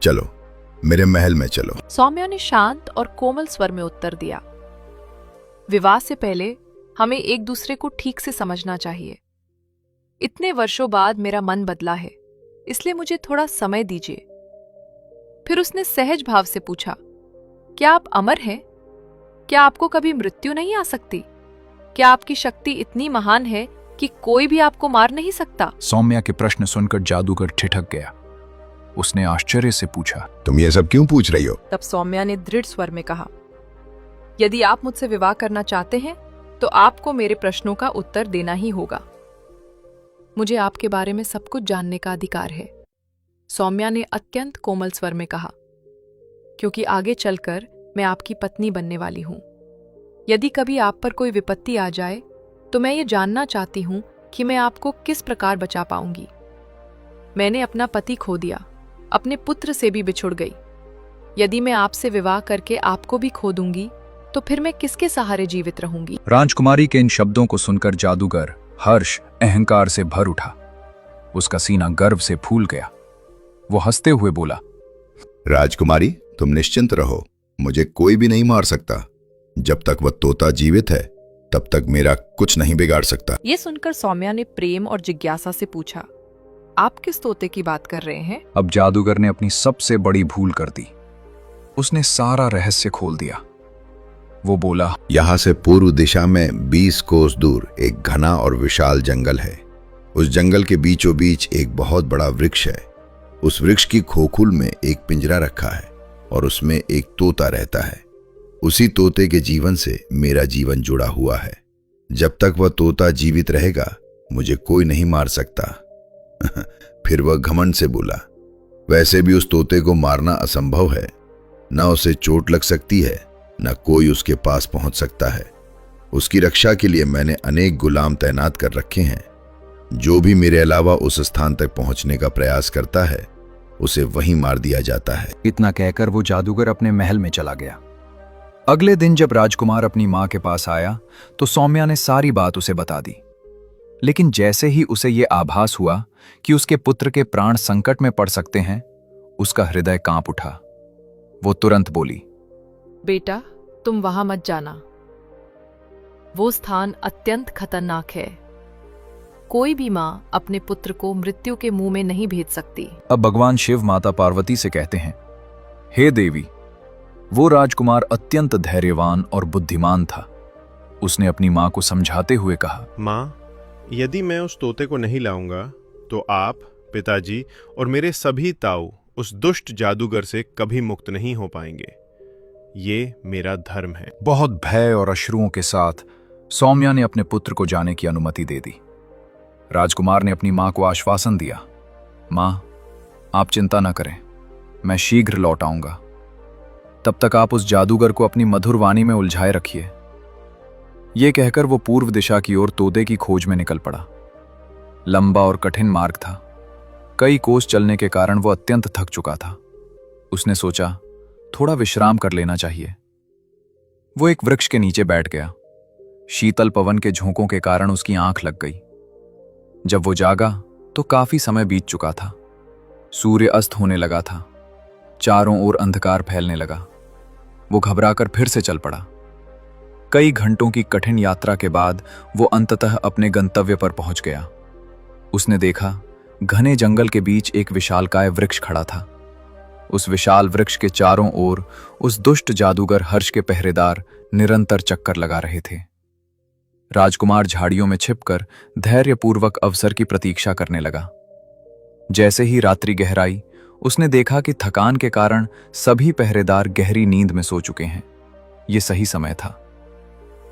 चलो, मेरे महल में चलो। सौम्या ने शांत और कोमल स्वर में उत्तर दिया, विवाह से पहले हमें एक दूसरे को ठीक से समझना चाहिए। इतने वर्षों बाद मेरा मन बदला है, इसलिए मुझे थोड़ा समय दीजिए। फिर उसने सहज भाव से पूछा, क्या आप अमर हैं? क्या आपको कभी मृत्यु नहीं आ सकती? क्या आपकी शक्ति इतनी महान है कि कोई भी आपको मार नहीं सकता? सौम्या के प्रश्न सुनकर जादूगर ठिठक गया। उसने आश्चर्य से पूछा, तुम ये सब क्यों पूछ रही हो? तब सौम्या ने दृढ़ स्वर में कहा, यदि आप मुझसे विवाह करना चाहते हैं तो आपको मेरे प्रश्नों का उत्तर देना ही होगा। मुझे आपके बारे में सब कुछ जानने का अधिकार है, सौम्या ने अत्यंत कोमल स्वर में कहा, क्योंकि आगे चलकर मैं आपकी पत्नी बनने वाली हूं। यदि कभी आप पर कोई विपत्ति आ जाए तो मैं ये जानना चाहती हूं कि मैं आपको किस प्रकार बचा पाऊंगी। मैंने अपना पति खो दिया, अपने पुत्र से भी बिछुड़ गई। यदि मैं आपसे विवाह करके आपको भी खो दूंगी तो फिर मैं किसके सहारे जीवित रहूंगी? राजकुमारी के इन शब्दों को सुनकर जादूगर हर्ष अहंकार से भर उठा। उसका सीना गर्व से फूल गया। वो हंसते हुए बोला, राजकुमारी, तुम निश्चिंत रहो, मुझे कोई भी नहीं मार सकता। जब तक वह तोता जीवित है तब तक मेरा कुछ नहीं बिगाड़ सकता। ये सुनकर सौम्या ने प्रेम और जिज्ञासा से पूछा, आप किस तोते की बात कर रहे हैं? अब जादूगर ने अपनी सबसे बड़ी भूल कर दी। उसने सारा रहस्य खोल दिया। वो बोला, यहां से पूर्व दिशा में 20 कोस दूर एक घना और विशाल जंगल है। उस जंगल के बीचों बीच एक बहुत बड़ा वृक्ष है। उस वृक्ष की खोखुल में एक पिंजरा रखा है और उसमें एक तोता रहता है। उसी तोते के जीवन से मेरा जीवन जुड़ा हुआ है। जब तक वह तोता जीवित रहेगा मुझे कोई नहीं मार सकता। फिर वह घमंड से बोला, वैसे भी उस तोते को मारना असंभव है। न उसे चोट लग सकती है, न कोई उसके पास पहुंच सकता है। उसकी रक्षा के लिए मैंने अनेक गुलाम तैनात कर रखे हैं। जो भी मेरे अलावा उस स्थान तक पहुंचने का प्रयास करता है उसे वहीं मार दिया जाता है। इतना कहकर वो जादूगर अपने महल में चला गया। अगले दिन जब राजकुमार अपनी मां के पास आया तो सौम्या ने सारी बात उसे बता दी। लेकिन जैसे ही उसे ये आभास हुआ कि उसके पुत्र के प्राण संकट में पड़ सकते हैं, उसका हृदय कांप उठा। वो तुरंत बोली, बेटा, तुम वहां मत जाना। वो स्थान अत्यंत खतरनाक है। कोई भी मां अपने पुत्र को मृत्यु के मुंह में नहीं भेज सकती। अब भगवान शिव माता पार्वती से कहते हैं, हे देवी। वो राजकुमार अत्यंत धैर्यवान और बुद्धिमान था। उसने अपनी मां को समझाते हुए कहा, मां, यदि मैं उस तोते को नहीं लाऊंगा तो आप, पिताजी और मेरे सभी ताऊ उस दुष्ट जादूगर से कभी मुक्त नहीं हो पाएंगे। ये मेरा धर्म है। बहुत भय और अश्रुओं के साथ सौम्या ने अपने पुत्र को जाने की अनुमति दे दी। राजकुमार ने अपनी मां को आश्वासन दिया, मां, आप चिंता न करें, मैं शीघ्र लौट आऊंगा। तब तक आप उस जादूगर को अपनी मधुर वाणी में उलझाए रखिए। ये कहकर वो पूर्व दिशा की ओर तोते की खोज में निकल पड़ा। लंबा और कठिन मार्ग था। कई कोस चलने के कारण वो अत्यंत थक चुका था। उसने सोचा, थोड़ा विश्राम कर लेना चाहिए। वो एक वृक्ष के नीचे बैठ गया। शीतल पवन के झोंकों के कारण उसकी आंख लग गई। जब वो जागा तो काफी समय बीत चुका था। सूर्य अस्त होने लगा था। चारों ओर अंधकार फैलने लगा। वो घबराकर फिर से चल पड़ा। कई घंटों की कठिन यात्रा के बाद वो अंततः अपने गंतव्य पर पहुंच गया। उसने देखा, घने जंगल के बीच एक विशालकाय वृक्ष खड़ा था। उस विशाल वृक्ष के चारों ओर उस दुष्ट जादूगर हर्ष के पहरेदार निरंतर चक्कर लगा रहे थे। राजकुमार झाड़ियों में छिपकर धैर्यपूर्वक अवसर की प्रतीक्षा करने लगा। जैसे ही रात्रि गहराई, उसने देखा कि थकान के कारण सभी पहरेदार गहरी नींद में सो चुके हैं। ये सही समय था।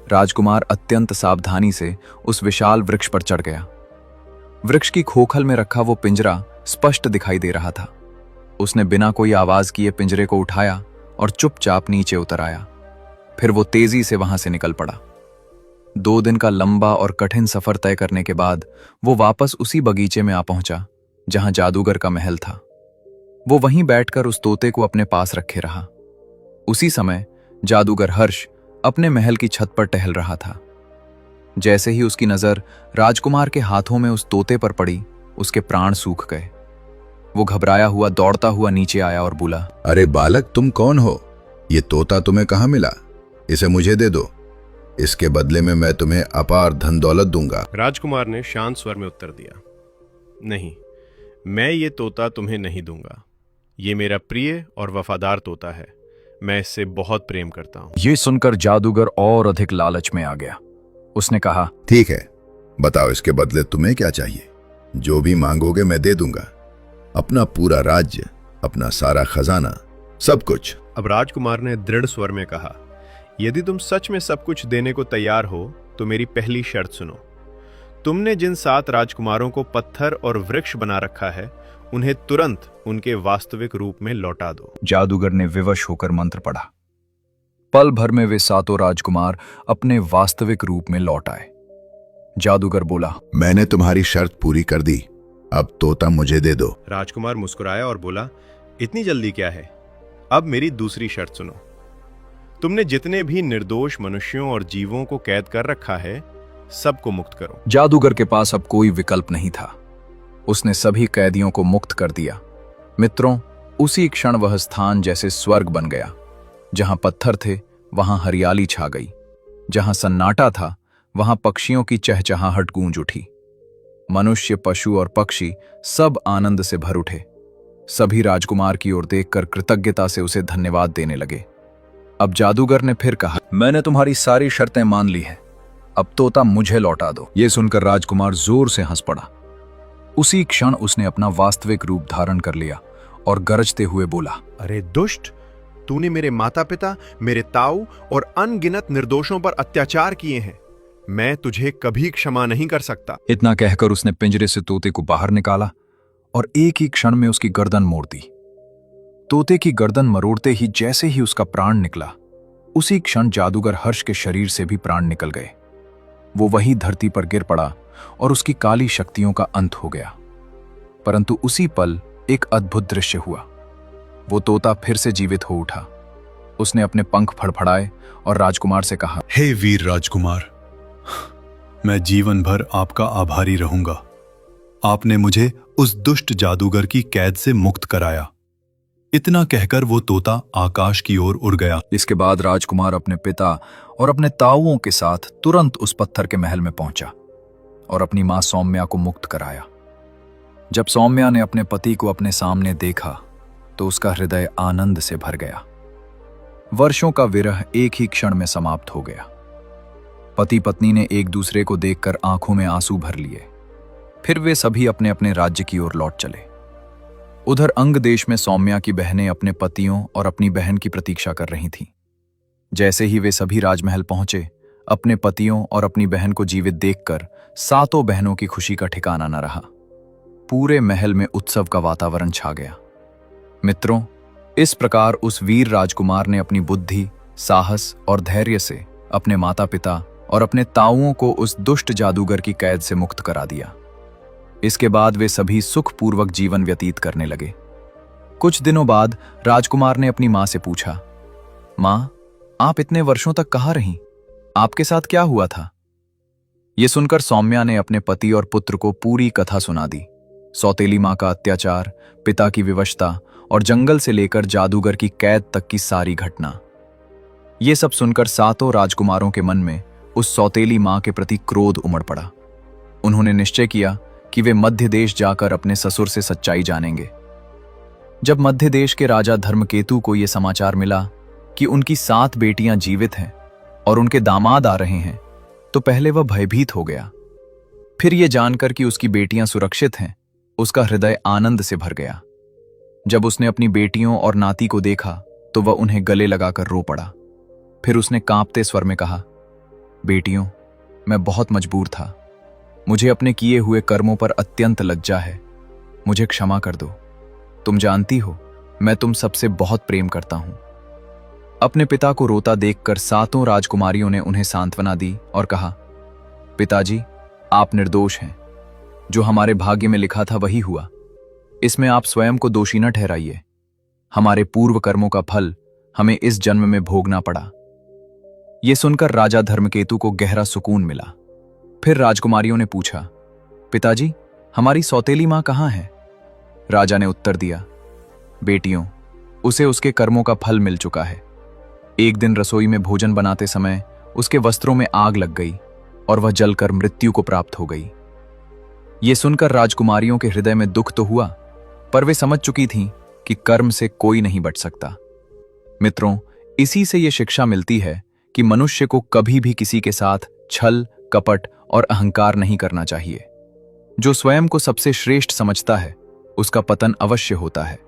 राजकुमार अत्यंत सावधानी से उस विशाल वृक्ष पर चढ़ गया। वृक्ष की खोखल में रखा वो पिंजरा स्पष्ट दिखाई दे रहा था। उसने बिना कोई आवाज किए पिंजरे को उठाया और चुपचाप नीचे उतर आया। फिर वो तेजी से वहां से निकल पड़ा। 2 दिन का लंबा और कठिन सफर तय करने के बाद वो वापस उसी बगीचे में आ पहुंचा जहां जादूगर का महल था। वो वहीं बैठकर उस तोते को अपने पास रखे रहा। उसी समय जादूगर हर्ष अपने महल की छत पर टहल रहा था। जैसे ही उसकी नजर राजकुमार के हाथों में उस तोते पर पड़ी, उसके प्राण सूख गए। वो घबराया हुआ दौड़ता हुआ नीचे आया और बोला, अरे बालक, तुम कौन हो? ये तोता तुम्हें कहाँ मिला? इसे मुझे दे दो। इसके बदले में मैं तुम्हें अपार धन दौलत दूंगा। राजकुमार ने शांत स्वर में उत्तर दिया, नहीं, मैं ये तोता तुम्हें नहीं दूंगा। ये मेरा प्रिय और वफादार तोता है। मैं इससे बहुत प्रेम करता हूँ। ये सुनकर जादूगर और अधिक लालच में आ गया। उसने कहा, ठीक है, बताओ इसके बदले तुम्हें क्या चाहिए। जो भी मांगोगे मैं दे दूंगा। अपना पूरा राज्य, अपना सारा खजाना, सब कुछ। अब राजकुमार ने दृढ़ स्वर में कहा, यदि तुम सच में सब कुछ देने को तैयार हो तो मेरी पहली शर्त सुनो। तुमने जिन 7 राजकुमारों को पत्थर और वृक्ष बना रखा है, उन्हें तुरंत उनके वास्तविक रूप में लौटा दो। जादूगर ने विवश होकर मंत्र पढ़ा। पल भर में वे 7 राजकुमार अपने वास्तविक रूप में लौट आए। जादूगर बोला, मैंने तुम्हारी शर्त पूरी कर दी, अब तोता मुझे दे दो। राजकुमार मुस्कुराया और बोला, इतनी जल्दी क्या है? अब मेरी दूसरी शर्त सुनो। तुमने जितने भी निर्दोष मनुष्यों और जीवों को कैद कर रखा है, सबको मुक्त करो। जादूगर के पास अब कोई विकल्प नहीं था। उसने सभी कैदियों को मुक्त कर दिया। मित्रों, उसी क्षण वह स्थान जैसे स्वर्ग बन गया। जहां पत्थर थे वहां हरियाली छा गई। जहां सन्नाटा था वहां पक्षियों की चहचहाहट गूंज उठी। मनुष्य, पशु और पक्षी सब आनंद से भर उठे। सभी राजकुमार की ओर देखकर कृतज्ञता से उसे धन्यवाद देने लगे। अब जादूगर ने फिर कहा, मैंने तुम्हारी सारी शर्तें मान ली हैं, अब तोता मुझे लौटा दो। यह सुनकर राजकुमार जोर से हंस पड़ा। उसी क्षण उसने अपना वास्तविक रूप धारण कर लिया और गरजते हुए बोला, अरे दुष्ट, तूने मेरे माता पिता, मेरे ताऊ और अनगिनत निर्दोषों पर अत्याचार किए हैं। मैं तुझे कभी क्षमा नहीं कर सकता। इतना कहकर उसने पिंजरे से तोते को बाहर निकाला और एक ही क्षण में उसकी गर्दन मोड़ दी। तोते की गर्दन मरोड़ते ही जैसे ही उसका प्राण निकला, उसी क्षण जादूगर हर्ष के शरीर से भी प्राण निकल गए। वो वही धरती पर गिर पड़ा और उसकी काली शक्तियों का अंत हो गया। परंतु उसी पल एक अद्भुत दृश्य हुआ। वो तोता फिर से जीवित हो उठा। उसने अपने पंख फड़फड़ाए और राजकुमार से कहा, हे वीर राजकुमार, मैं जीवन भर आपका आभारी रहूंगा। आपने मुझे उस दुष्ट जादूगर की कैद से मुक्त कराया। इतना कहकर वो तोता आकाश की ओर उड़ गया। इसके बाद राजकुमार अपने पिता और अपने ताऊओं के साथ तुरंत उस पत्थर के महल में पहुंचा और अपनी मां सौम्या को मुक्त कराया। जब सौम्या ने अपने पति को अपने सामने देखा तो उसका हृदय आनंद से भर गया। वर्षों का विरह एक ही क्षण में समाप्त हो गया। पति पत्नी ने एक दूसरे को देखकर आंखों में आंसू भर लिए। फिर वे सभी अपने अपने राज्य की ओर लौट चले। उधर अंग देश में सौम्या की बहनें अपने पतियों और अपनी बहन की प्रतीक्षा कर रही थीं। जैसे ही वे सभी राजमहल पहुंचे, अपने पतियों और अपनी बहन को जीवित देखकर 7 बहनों की खुशी का ठिकाना न रहा। पूरे महल में उत्सव का वातावरण छा गया। मित्रों, इस प्रकार उस वीर राजकुमार ने अपनी बुद्धि, साहस और धैर्य से अपने माता पिता और अपने ताऊओं को उस दुष्ट जादूगर की कैद से मुक्त करा दिया। इसके बाद वे सभी सुखपूर्वक जीवन व्यतीत करने लगे। कुछ दिनों बाद राजकुमार ने अपनी मां से पूछा, मां, आप इतने वर्षों तक कहाँ रहीं? आपके साथ क्या हुआ था? ये सुनकर सौम्या ने अपने पति और पुत्र को पूरी कथा सुना दी। सौतेली मां का अत्याचार, पिता की विवशता और जंगल से लेकर जादूगर की कैद तक की सारी घटना। ये सब सुनकर 7 राजकुमारों के मन में उस सौतेली मां के प्रति क्रोध उमड़ पड़ा। उन्होंने निश्चय किया कि वे मध्य देश जाकर अपने ससुर से सच्चाई जानेंगे। जब मध्य देश के राजा धर्मकेतु को यह समाचार मिला कि उनकी 7 बेटियां जीवित हैं और उनके दामाद आ रहे हैं, तो पहले वह भयभीत हो गया। फिर यह जानकर कि उसकी बेटियां सुरक्षित हैं, उसका हृदय आनंद से भर गया। जब उसने अपनी बेटियों और नाती को देखा तो वह उन्हें गले लगाकर रो पड़ा। फिर उसने कांपते स्वर में कहा, बेटियों, मैं बहुत मजबूर था। मुझे अपने किए हुए कर्मों पर अत्यंत लज्जा है। मुझे क्षमा कर दो। तुम जानती हो, मैं तुम सबसे बहुत प्रेम करता हूं। अपने पिता को रोता देखकर 7 राजकुमारियों ने उन्हें सांत्वना दी और कहा, पिताजी, आप निर्दोष हैं। जो हमारे भाग्य में लिखा था वही हुआ। इसमें आप स्वयं को दोषी न ठहराइए। हमारे पूर्व कर्मों का फल हमें इस जन्म में भोगना पड़ा। यह सुनकर राजा धर्मकेतु को गहरा सुकून मिला। फिर राजकुमारियों ने पूछा, पिताजी, हमारी सौतेली मां कहां है? राजा ने उत्तर दिया, बेटियों, उसे उसके कर्मों का फल मिल चुका है। एक दिन रसोई में भोजन बनाते समय उसके वस्त्रों में आग लग गई और वह जलकर मृत्यु को प्राप्त हो गई। ये सुनकर राजकुमारियों के हृदय में दुख तो हुआ, पर वे समझ चुकी थीं कि कर्म से कोई नहीं बच सकता। मित्रों, इसी से ये शिक्षा मिलती है कि मनुष्य को कभी भी किसी के साथ छल, कपट और अहंकार नहीं करना चाहिए। जो स्वयं को सबसे श्रेष्ठ समझता है, उसका पतन अवश्य होता है।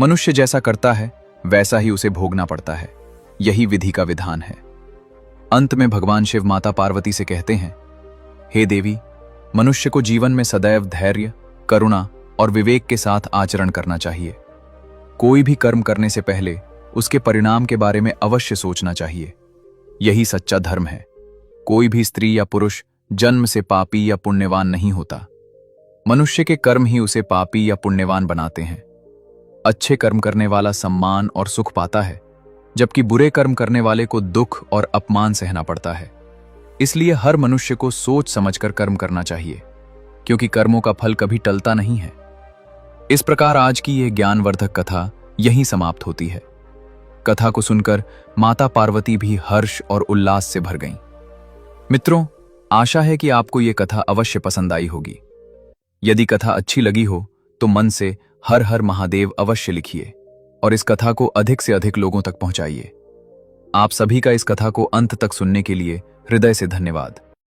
मनुष्य जैसा करता है, वैसा ही उसे भोगना पड़ता है। यही विधि का विधान है। अंत में भगवान शिव माता पार्वती से कहते हैं, हे देवी, मनुष्य को जीवन में सदैव धैर्य, करुणा और विवेक के साथ आचरण करना चाहिए। कोई भी कर्म करने से पहले उसके परिणाम के बारे में अवश्य सोचना चाहिए। यही सच्चा धर्म है। कोई भी स्त्री या पुरुष जन्म से पापी या पुण्यवान नहीं होता। मनुष्य के कर्म ही उसे पापी या पुण्यवान बनाते हैं। अच्छे कर्म करने वाला सम्मान और सुख पाता है, जबकि बुरे कर्म करने वाले को दुख और अपमान सहना पड़ता है। इसलिए हर मनुष्य को सोच समझकर कर्म करना चाहिए, क्योंकि कर्मों का फल कभी टलता नहीं है। इस प्रकार आज की यह ज्ञानवर्धक कथा यहीं समाप्त होती है। कथा को सुनकर माता पार्वती भी हर्ष और उल्लास से भर गईं। मित्रों, आशा है कि आपको यह कथा अवश्य पसंद आई होगी। यदि कथा अच्छी लगी हो तो मन से हर हर महादेव अवश्य लिखिए और इस कथा को अधिक से अधिक लोगों तक पहुंचाइए। आप सभी का इस कथा को अंत तक सुनने के लिए हृदय से धन्यवाद।